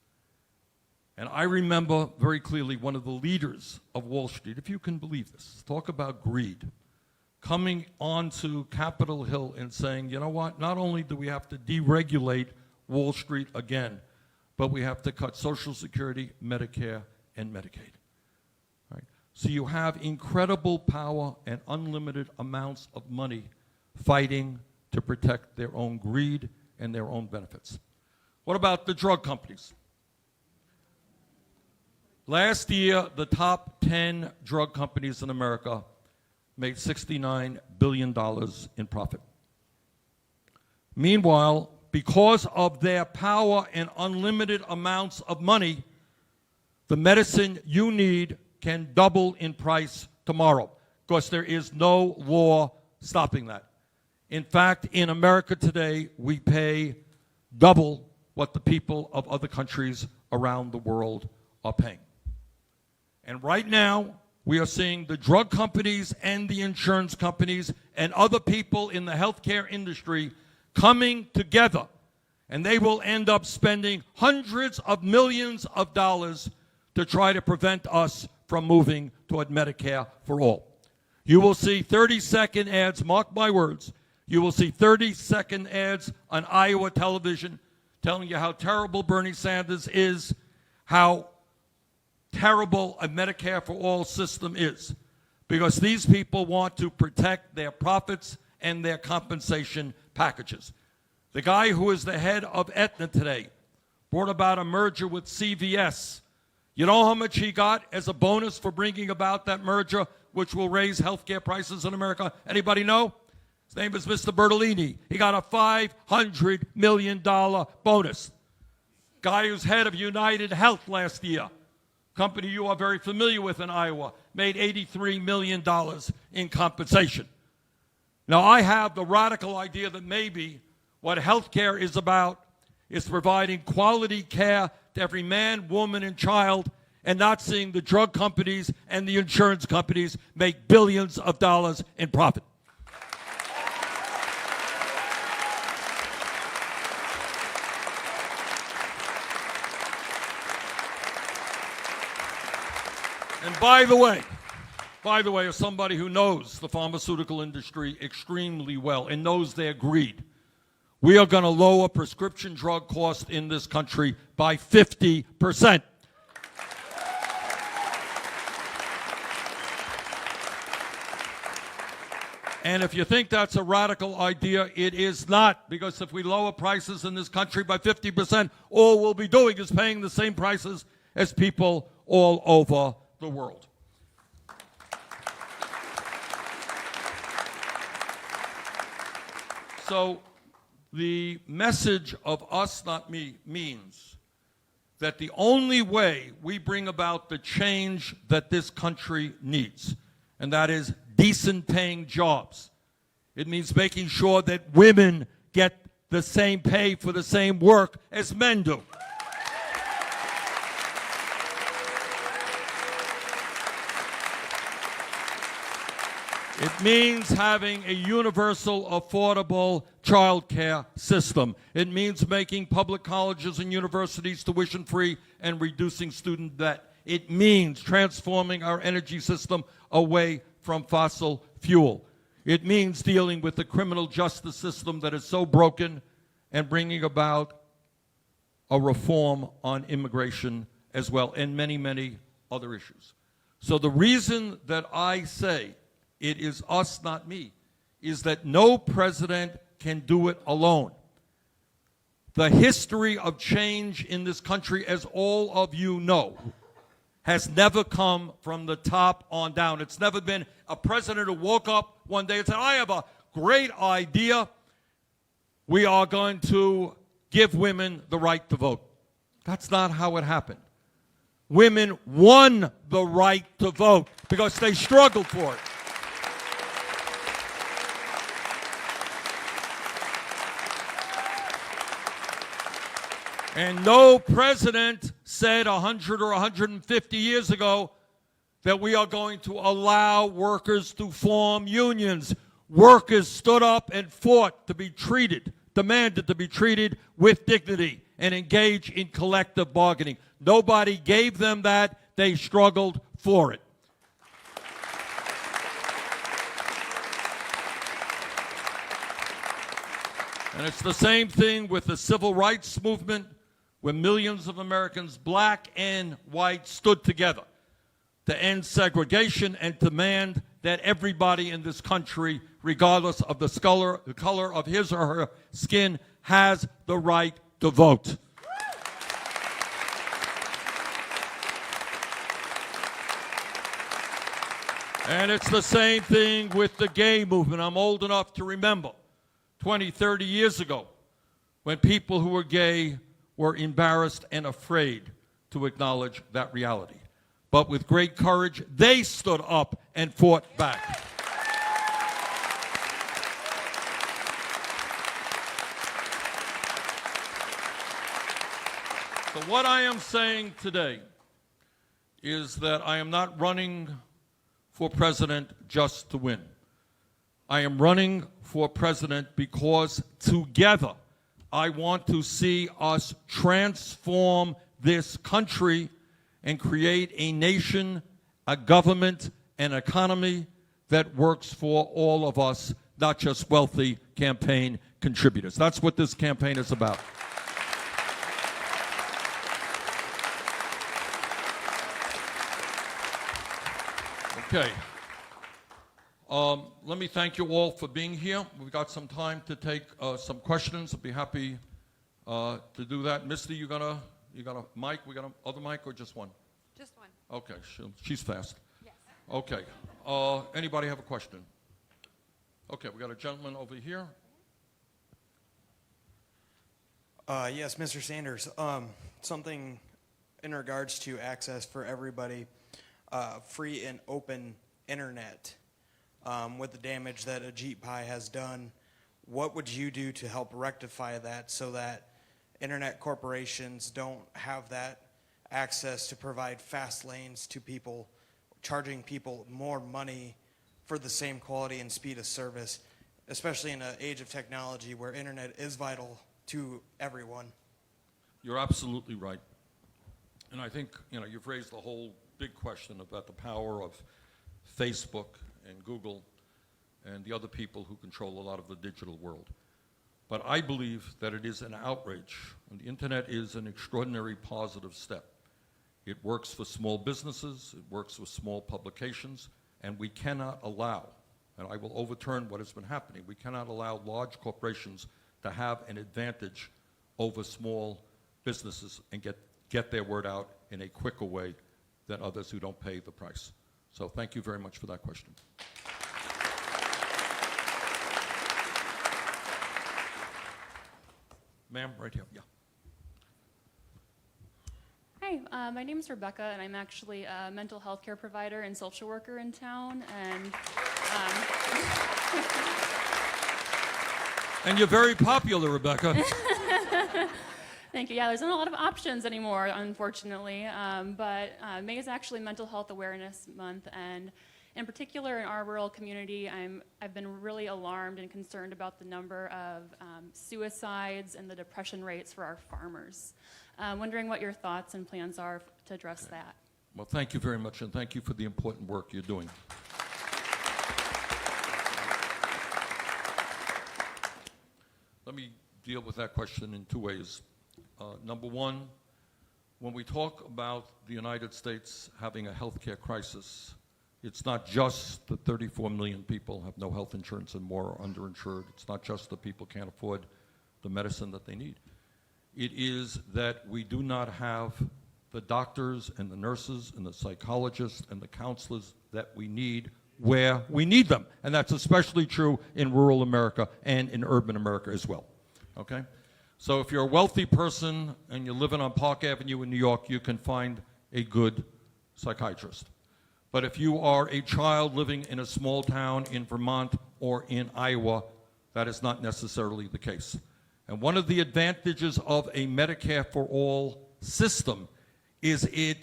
And I remember very clearly one of the leaders of Wall Street, if you can believe this, talk about greed, coming onto Capitol Hill and saying, you know what, not only do we have to deregulate Wall Street again, but we have to cut Social Security, Medicare, and Medicaid. Right? So you have incredible power and unlimited amounts of money fighting to protect their own greed and their own benefits. What about the drug companies? Last year, the top 10 drug companies in America made $69 billion in profit. Meanwhile, because of their power and unlimited amounts of money, the medicine you need can double in price tomorrow, because there is no law stopping that. In fact, in America today, we pay double what the people of other countries around the world are paying. And right now, we are seeing the drug companies and the insurance companies and other people in the healthcare industry coming together, and they will end up spending hundreds of millions of dollars to try to prevent us from moving toward Medicare for all. You will see 30-second ads, mark my words, you will see 30-second ads on Iowa television telling you how terrible Bernie Sanders is, how terrible a Medicare for all system is, because these people want to protect their profits and their compensation packages. The guy who is the head of Aetna today brought about a merger with CVS. You know how much he got as a bonus for bringing about that merger, which will raise health care prices in America? Anybody know? His name is Mr. Bertolini. He got a $500 million bonus. Guy who's head of United Health last year company you are very familiar with in Iowa, made $83 million in compensation. Now, I have the radical idea that maybe what health care is about is providing quality care to every man, woman, and child, and not seeing the drug companies and the insurance companies make billions of dollars in profit. And by the way, as somebody who knows the pharmaceutical industry extremely well and knows their greed, we are going to lower prescription drug costs in this country by 50%. And if you think that's a radical idea, it is not, because if we lower prices in this country by 50%, all we'll be doing is paying the same prices as people all over the world. So the message of us, not me, means that the only way we bring about the change that this country needs, and that is decent paying jobs. It means making sure that women get the same pay for the same work as men do. It means having a universal, affordable child care system. It means making public colleges and universities tuition-free and reducing student debt. It means transforming our energy system away from fossil fuel. It means dealing with the criminal justice system that is so broken and bringing about a reform on immigration as well, and many, many other issues. So the reason that I say it is us, not me, is that no president can do it alone. The history of change in this country, as all of you know, has never come from the top on down. It's never been a president who woke up one day and said, I have a great idea. We are going to give women the right to vote. That's not how it happened. Women won the right to vote because they struggled for it. And no president said 100 or 150 years ago that we are going to allow workers to form unions. Workers stood up and fought to be treated, demanded to be treated with dignity and engage in collective bargaining. Nobody gave them that. They struggled for it. And it's the same thing with the civil rights movement, where millions of Americans, black and white, stood together to end segregation and demand that everybody in this country, regardless of the color of his or her skin, has the right to vote. And it's the same thing with the gay movement. I'm old enough to remember 20, 30 years ago when people who were gay were embarrassed and afraid to acknowledge that reality. But with great courage, they stood up and fought back. So what I am saying today is that I am not running for president just to win. I am running for president because together I want to see us transform this country and create a nation, a government, an economy that works for all of us, not just wealthy campaign contributors. That's what this campaign is about. Okay. Let me thank you all for being here. We've got some time to take some questions. I'll be happy to do that. Misty, you got a mic? We got an other mic or just one? Just one. Okay, she's fast. Yes. Okay. Anybody have a question? Okay, we got a gentleman over here. Yes, Mr. Sanders. Something in regards to access for everybody, free and open internet. With the damage that Ajit Pai has done, what would you do to help rectify that so that internet corporations don't have that access to provide fast lanes to people, charging people more money for the same quality and speed of service, especially in an age of technology where internet is vital to everyone? You're absolutely right. And I think, you've raised the whole big question about the power of Facebook and Google and the other people who control a lot of the digital world. But I believe that it is an outrage, and the internet is an extraordinary positive step. It works for small businesses, it works for small publications, and we cannot allow, and I will overturn what has been happening, we cannot allow large corporations to have an advantage over small businesses and get their word out in a quicker way than others who don't pay the price. So thank you very much for that question. Ma'am, right here, yeah. Hi, my name is Rebecca, and I'm actually a mental health care provider and social worker in town. And And you're very popular, Rebecca. thank you. Yeah, there's not a lot of options anymore, unfortunately. But May is actually Mental Health Awareness Month, and in particular in our rural community, I've been really alarmed and concerned about the number of suicides and the depression rates for our farmers. Wondering what your thoughts and plans are to address that. Well, thank you very much, and thank you for the important work you're doing. Let me deal with that question in two ways. Number one, when we talk about the United States having a healthcare crisis, it's not just that 34 million people have no health insurance and more are underinsured. It's not just that people can't afford the medicine that they need. It is that we do not have the doctors and the nurses and the psychologists and the counselors that we need where we need them. And that's especially true in rural America and in urban America as well. Okay? So if you're a wealthy person and you're living on Park Avenue in New York, you can find a good psychiatrist. But if you are a child living in a small town in Vermont or in Iowa, that is not necessarily the case. And one of the advantages of a Medicare for All system is it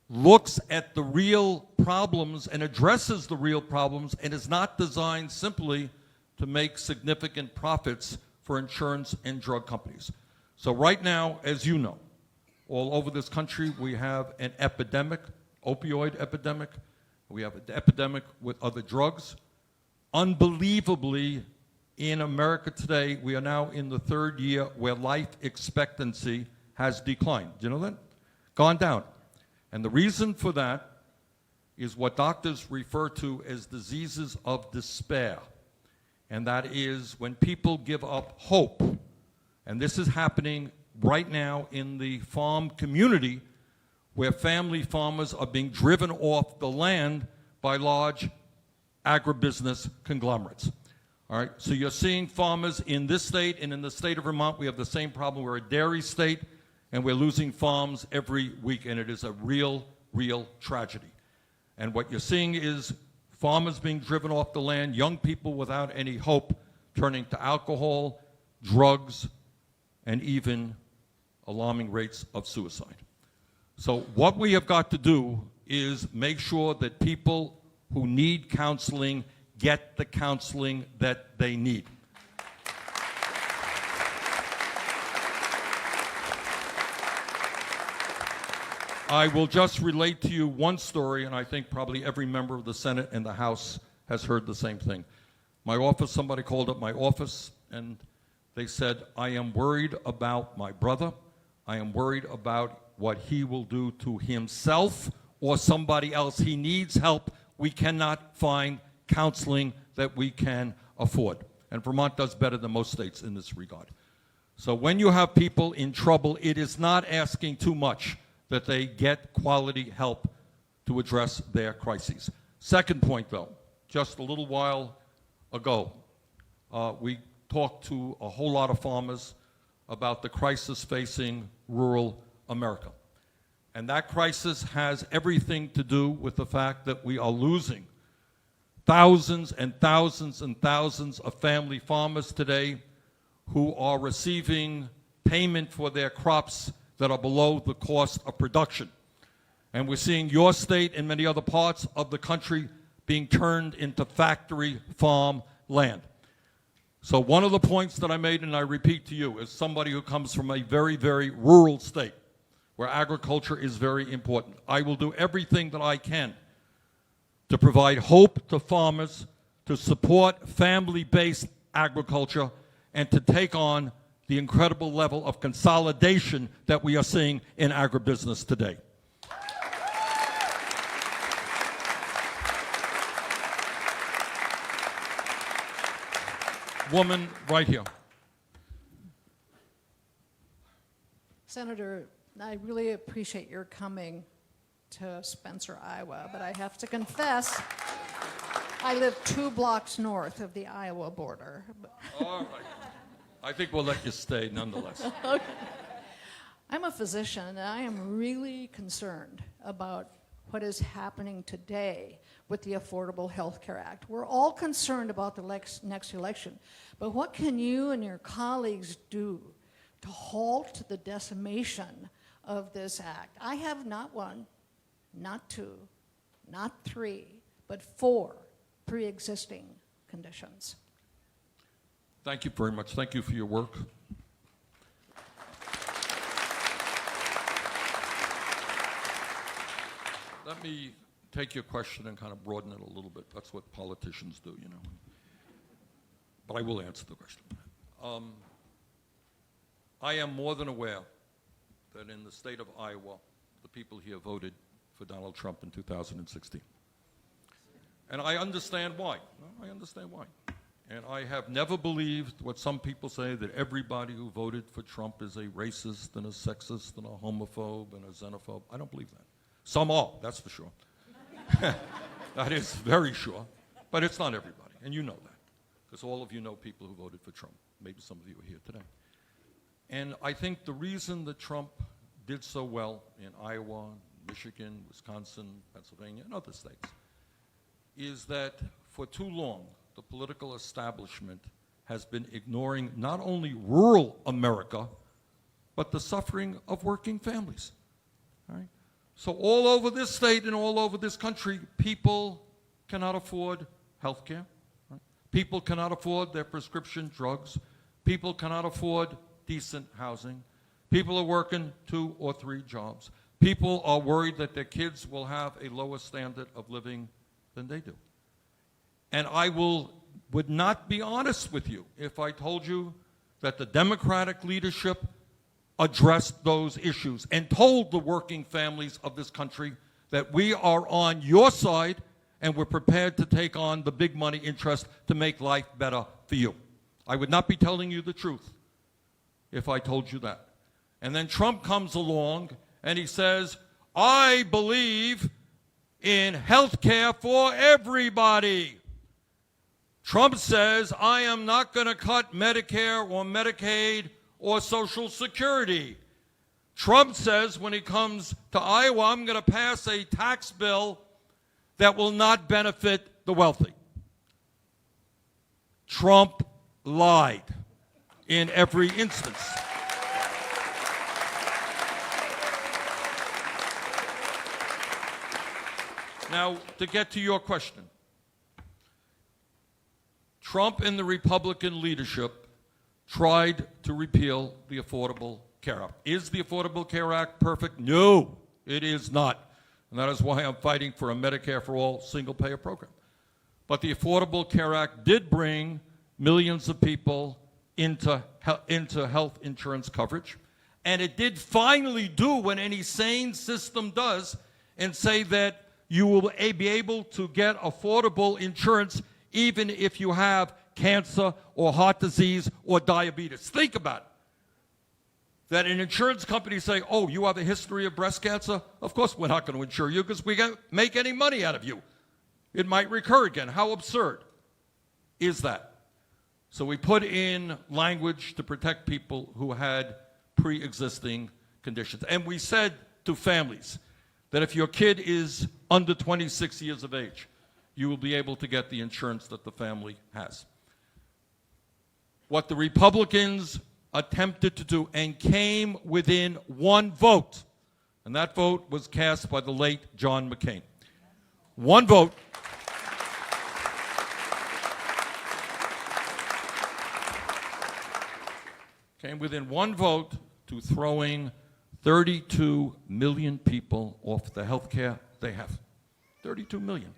looks at the real problems and addresses the real problems and is not designed simply to make significant profits for insurance and drug companies. So right now, as you know, all over this country we have an epidemic, opioid epidemic. We have an epidemic with other drugs. Unbelievably, in America today, we are now in the third year where life expectancy has declined. Do you know that? Gone down. And the reason for that is what doctors refer to as diseases of despair. And that is when people give up hope. And this is happening right now in the farm community, where family farmers are being driven off the land by large agribusiness conglomerates. All right, so you're seeing farmers in this state, and in the state of Vermont, we have the same problem. We're a dairy state, and we're losing farms every week, and it is a real tragedy. And what you're seeing is farmers being driven off the land, young people without any hope turning to alcohol, drugs, and even alarming rates of suicide. So what we have got to do is make sure that people who need counseling get the counseling that they need. I will just relate to you one story, and I think probably every member of the Senate and the House has heard the same thing. My office, somebody called up my office, and they said, I am worried about my brother. I am worried about what he will do to himself or somebody else. He needs help. We cannot find counseling that we can afford. And Vermont does better than most states in this regard. So when you have people in trouble, it is not asking too much that they get quality help to address their crises. Second point, though, just a little while ago, we talked to a whole lot of farmers about the crisis facing rural America. And that crisis has everything to do with the fact that we are losing thousands and thousands and thousands of family farmers today who are receiving payment for their crops that are below the cost of production. And we're seeing your state and many other parts of the country being turned into factory farm land. So one of the points that I made, and I repeat to you, as somebody who comes from a very, very rural state where agriculture is very important, I will do everything that I can to provide hope to farmers, to support family-based agriculture, and to take on the incredible level of consolidation that we are seeing in agribusiness today. Woman right here. Senator, I really appreciate your coming to Spencer, Iowa, but I have to confess, I live 2 blocks north of the Iowa border. All right. I think we'll let you stay nonetheless. I'm a physician, and I am really concerned about what is happening today with the Affordable Health Care Act. We're all concerned about the next election, but what can you and your colleagues do to halt the decimation of this act? I have not 1, not 2, not 3, but 4 pre-existing conditions. Thank you very much. Thank you for your work. Let me take your question and kind of broaden it a little bit. That's what politicians do, you know. But I will answer the question. I am more than aware that in the state of Iowa, the people here voted for Donald Trump in 2016. And I understand why. I understand why. And I have never believed what some people say, that everybody who voted for Trump is a racist and a sexist and a homophobe and a xenophobe. I don't believe that. Some are, that's for sure. That is very sure. But it's not everybody, and you know that. Because all of you know people who voted for Trump. Maybe some of you are here today. And I think the reason that Trump did so well in Iowa, Michigan, Wisconsin, Pennsylvania, and other states is that for too long, the political establishment has been ignoring not only rural America, but the suffering of working families. All right? So all over this state and all over this country, people cannot afford health care. Right? People cannot afford their prescription drugs. People cannot afford decent housing. People are working 2 or 3 jobs. People are worried that their kids will have a lower standard of living than they do. And I would not be honest with you if I told you that the Democratic leadership addressed those issues and told the working families of this country that we are on your side and we're prepared to take on the big money interest to make life better for you. I would not be telling you the truth if I told you that. And then Trump comes along and he says, I believe in health care for everybody. Trump says, I am not going to cut Medicare or Medicaid or Social Security. Trump says when he comes to Iowa, I'm going to pass a tax bill that will not benefit the wealthy. Trump lied in every instance. Now, to get to your question, Trump and the Republican leadership tried to repeal the Affordable Care Act. Is the Affordable Care Act perfect? No, it is not. And that is why I'm fighting for a Medicare for All single-payer program. But the Affordable Care Act did bring millions of people into health insurance coverage. And it did finally do what any sane system does and say that you will be able to get affordable insurance even if you have cancer or heart disease or diabetes. Think about it. That an insurance company say, oh, you have a history of breast cancer? Of course we're not going to insure you because we can't make any money out of you. It might recur again. How absurd is that? So we put in language to protect people who had pre-existing conditions. And we said to families that if your kid is under 26 years of age, you will be able to get the insurance that the family has. What the Republicans attempted to do and came within one vote, and that vote was cast by the late John McCain. One vote. Came within one vote to throwing 32 million people off the health care they have. 32 million.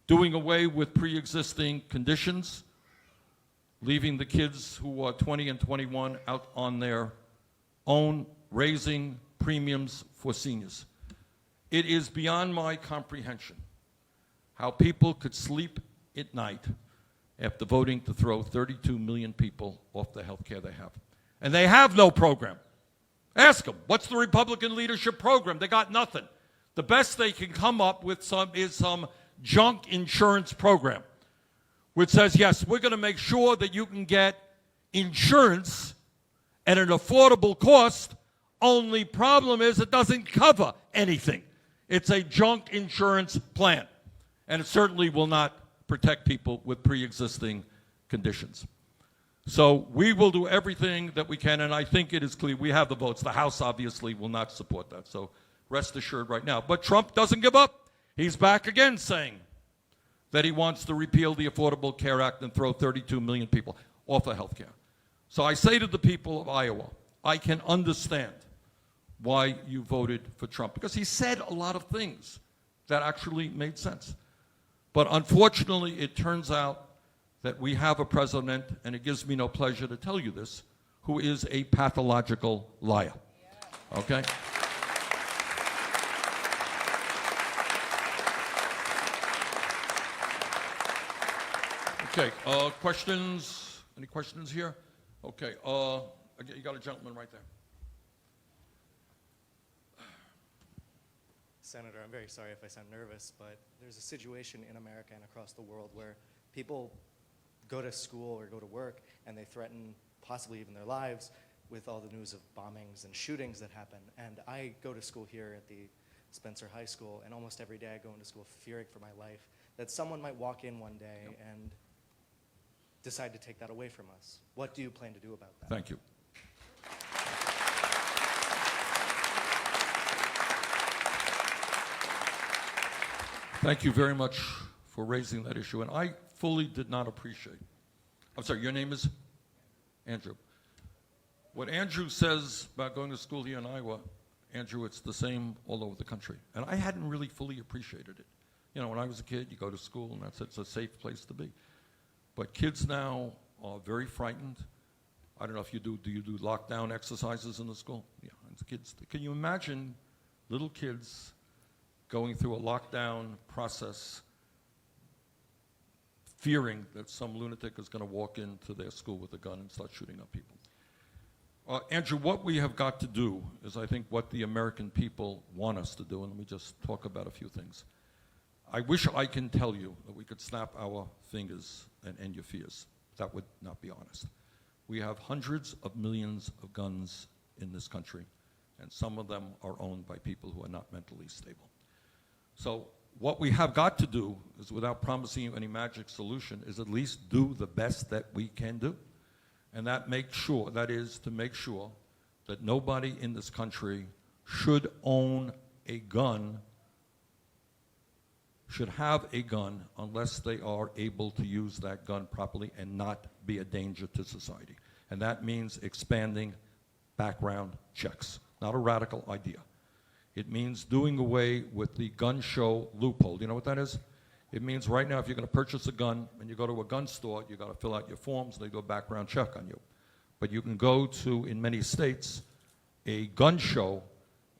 Doing away with pre-existing conditions, leaving the kids who are 20 and 21 out on their own, raising premiums for seniors. It is beyond my comprehension how people could sleep at night after voting to throw 32 million people off the health care they have. And they have no program. Ask them, what's the Republican leadership program? They got nothing. The best they can come up with is some junk insurance program, which says, yes, we're going to make sure that you can get insurance at an affordable cost. Only problem is it doesn't cover anything. It's a junk insurance plan, and it certainly will not protect people with pre-existing conditions. So we will do everything that we can, and I think it is clear we have the votes. The House obviously will not support that, so rest assured right now. But Trump doesn't give up. He's back again saying that he wants to repeal the Affordable Care Act and throw 32 million people off of health care. So I say to the people of Iowa, I can understand why you voted for Trump, because he said a lot of things that actually made sense. But unfortunately, it turns out that we have a president, and it gives me no pleasure to tell you this, who is a pathological liar. Okay? Okay, questions? Any questions here? Okay, you got a gentleman right there. Senator, I'm very sorry if I sound nervous, but there's a situation in America and across the world where people go to school or go to work and they threaten possibly even their lives with all the news of bombings and shootings that happen. And I go to school here at the Spencer High School, and almost every day I go into school fearing for my life that someone might walk in one day and decide to take that away from us. What do you plan to do about that? Thank you. Thank you very much for raising that issue, and I fully did not appreciate. I'm sorry, your name is? Andrew. What Andrew says about going to school here in Iowa, Andrew, it's the same all over the country. And I hadn't really fully appreciated it. You know, when I was a kid, you go to school and it's a safe place to be. But kids now are very frightened. I don't know if you do you do lockdown exercises in the school? Yeah, it's kids. Can you imagine little kids going through a lockdown process, fearing that some lunatic is going to walk into their school with a gun and start shooting up people? Andrew, what we have got to do is, I think, what the American people want us to do, and let me just talk about a few things. I wish I can tell you that we could snap our fingers and end your fears. That would not be honest. We have hundreds of millions of guns in this country, and some of them are owned by people who are not mentally stable. So what we have got to do is, without promising you any magic solution, is at least do the best that we can do. And that is to make sure that nobody in this country should own a gun, should have a gun, unless they are able to use that gun properly and not be a danger to society. And that means expanding background checks. Not a radical idea. It means doing away with the gun show loophole. Do you know what that is? It means right now, if you're going to purchase a gun and you go to a gun store, you've got to fill out your forms, they do a background check on you. But you can go to, in many states, a gun show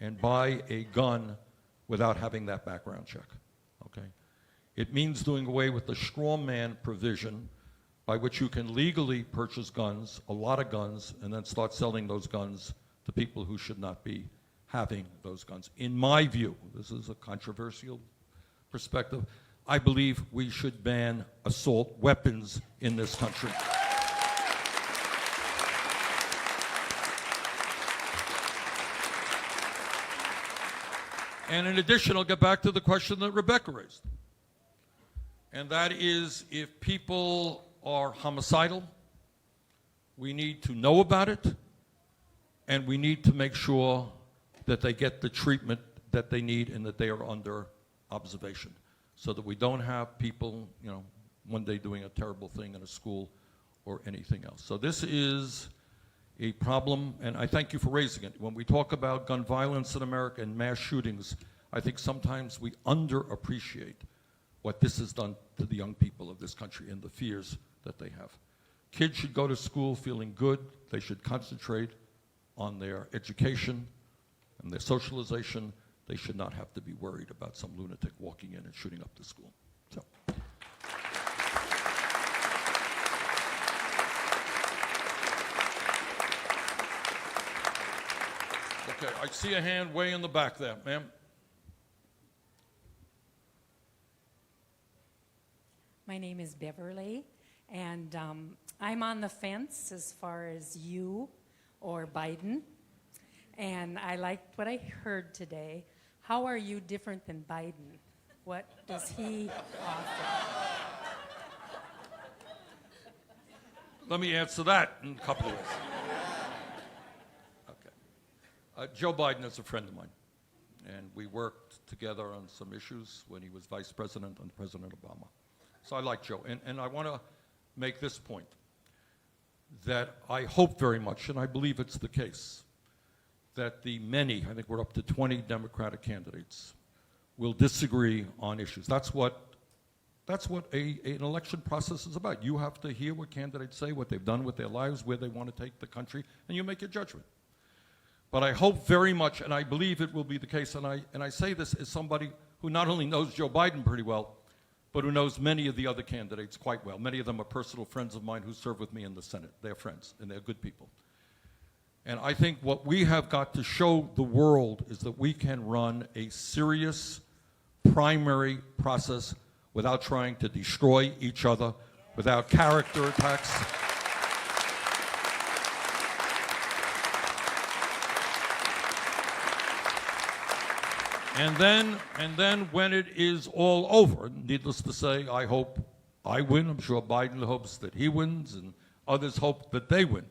and buy a gun without having that background check. Okay? It means doing away with the straw man provision by which you can legally purchase guns, a lot of guns, and then start selling those guns to people who should not be having those guns. In my view, this is a controversial perspective, I believe we should ban assault weapons in this country. And in addition, I'll get back to the question that Rebecca raised. And that is, if people are homicidal, we need to know about it, and we need to make sure that they get the treatment that they need and that they are under observation, so that we don't have people, one day doing a terrible thing in a school or anything else. So this is a problem, and I thank you for raising it. When we talk about gun violence in America and mass shootings, I think sometimes we underappreciate what this has done to the young people of this country and the fears that they have. Kids should go to school feeling good. They should concentrate on their education and their socialization. They should not have to be worried about some lunatic walking in and shooting up the school. So. Okay, I see a hand way in the back there, ma'am. My name is Beverly, and I'm on the fence as far as you or Biden. And I liked what I heard today. How are you different than Biden? What does he offer? Let me answer that in a couple of ways. Okay. Joe Biden is a friend of mine, and we worked together on some issues when he was vice president under President Obama. So I like Joe. And I want to make this point, that I hope very much, and I believe it's the case, that the many, I think we're up to 20 Democratic candidates, will disagree on issues. That's what an election process is about. You have to hear what candidates say, what they've done with their lives, where they want to take the country, and you make your judgment. But I hope very much, and I believe it will be the case, and I say this as somebody who not only knows Joe Biden pretty well, but who knows many of the other candidates quite well. Many of them are personal friends of mine who serve with me in the Senate. They're friends, and they're good people. And I think what we have got to show the world is that we can run a serious primary process without trying to destroy each other, without character attacks. And then when it is all over, needless to say, I hope I win. I'm sure Biden hopes that he wins, and others hope that they win.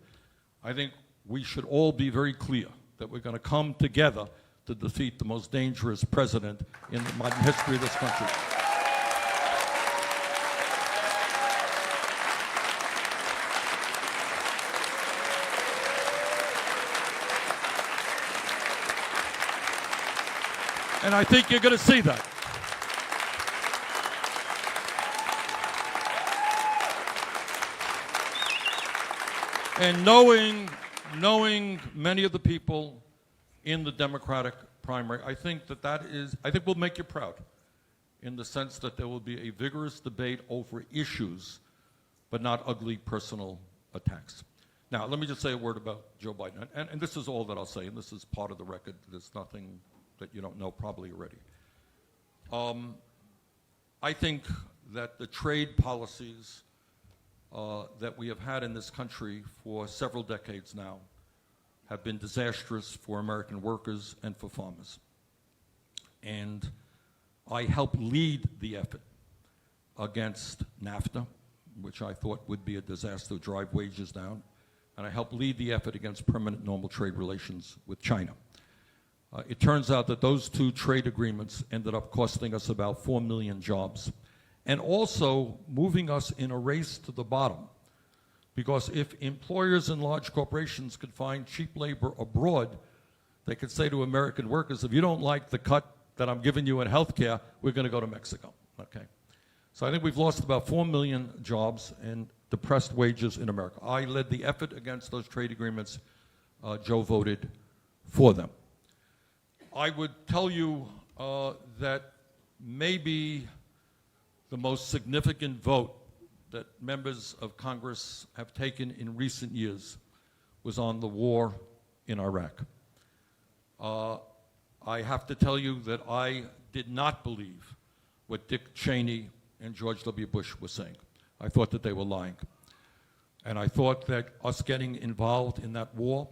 I think we should all be very clear that we're going to come together to defeat the most dangerous president in the modern history of this country. And I think you're going to see that. And knowing many of the people in the Democratic primary, I think will make you proud, in the sense that there will be a vigorous debate over issues, but not ugly personal attacks. Now, let me just say a word about Joe Biden. And this is all that I'll say, and this is part of the record. There's nothing that you don't know probably already. I think that the trade policies that we have had in this country for several decades now have been disastrous for American workers and for farmers. And I helped lead the effort against NAFTA, which I thought would be a disaster, drive wages down. And I helped lead the effort against permanent normal trade relations with China. It turns out that those two trade agreements ended up costing us about 4 million jobs, and also moving us in a race to the bottom. Because if employers and large corporations could find cheap labor abroad, they could say to American workers, if you don't like the cut that I'm giving you in health care, we're going to go to Mexico. Okay? So I think we've lost about 4 million jobs and depressed wages in America. I led the effort against those trade agreements. Joe voted for them. I would tell you that maybe the most significant vote that members of Congress have taken in recent years was on the war in Iraq. I have to tell you that I did not believe what Dick Cheney and George W. Bush were saying. I thought that they were lying. And I thought that us getting involved in that war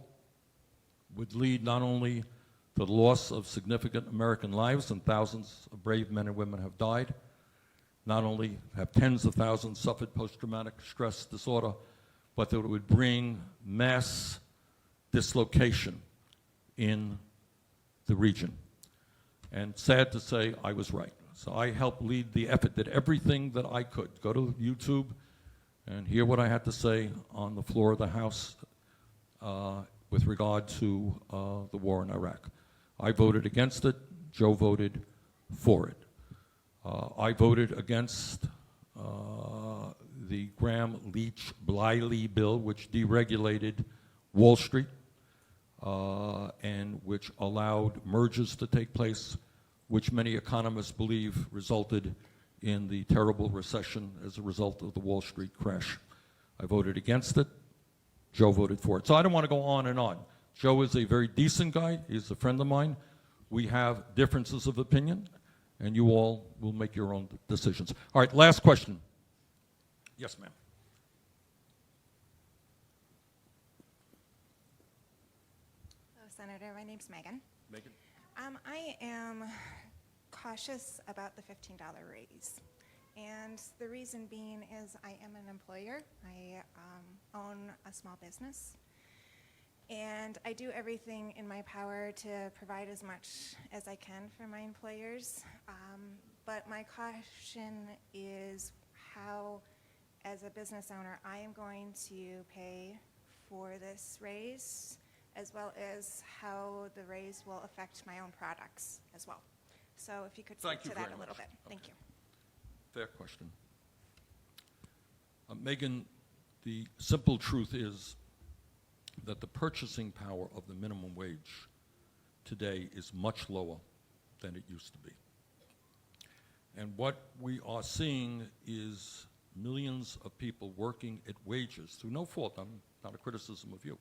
would lead not only to the loss of significant American lives, and thousands of brave men and women have died. Not only have tens of thousands suffered post-traumatic stress disorder, but that it would bring mass dislocation in the region. And sad to say, I was right. So I helped lead the effort, did everything that I could. Go to YouTube and hear what I had to say on the floor of the House with regard to the war in Iraq. I voted against it. Joe voted for it. I voted against the Graham-Leach-Bliley bill, which deregulated Wall Street and which allowed mergers to take place, which many economists believe resulted in the terrible recession as a result of the Wall Street crash. I voted against it. Joe voted for it. So I don't want to go on and on. Joe is a very decent guy. He's a friend of mine. We have differences of opinion, and you all will make your own decisions. All right, last question. Yes, ma'am. Hello, Senator. My name's Megan. Megan. I am cautious about the $15 raise. And the reason being is I am an employer. I own a small business. And I do everything in my power to provide as much as I can for my employers. But my caution is how, as a business owner, I am going to pay for this raise, as well as how the raise will affect my own products as well. So if you could speak to that a little bit. Thank you. Fair question. Megan, the simple truth is that the purchasing power of the minimum wage today is much lower than it used to be. And what we are seeing is millions of people working at wages, through no fault, not a criticism of you,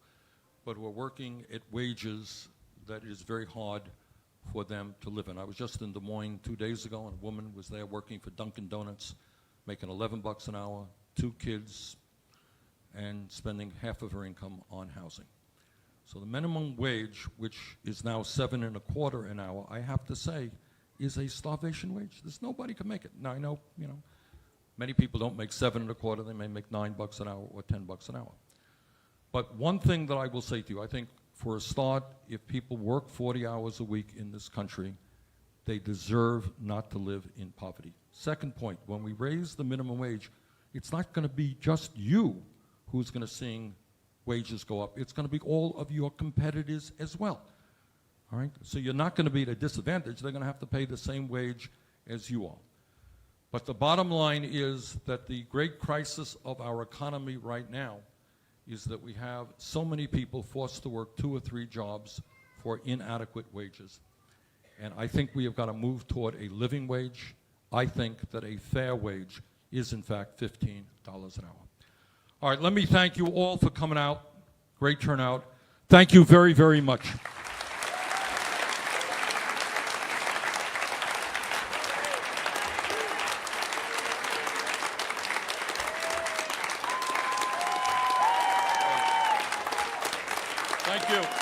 but who are working at wages that is very hard for them to live in. I was just in Des Moines 2 days ago, and a woman was there working for Dunkin' Donuts, making $11 an hour, 2 kids, and spending half of her income on housing. So the minimum wage, which is now $7.25 an hour, I have to say, is a starvation wage. There's nobody can make it. Now I know, many people don't make $7.25. They may make $9 an hour or $10 an hour. But one thing that I will say to you, I think for a start, if people work 40 hours a week in this country, they deserve not to live in poverty. Second point, when we raise the minimum wage, it's not going to be just you who's going to see wages go up. It's going to be all of your competitors as well. All right? So you're not going to be at a disadvantage. They're going to have to pay the same wage as you are. But the bottom line is that the great crisis of our economy right now is that we have so many people forced to work 2 or 3 jobs for inadequate wages. And I think we have got to move toward a living wage. I think that a fair wage is, in fact, $15 an hour. All right, let me thank you all for coming out. Great turnout. Thank you very, very much. Thank you.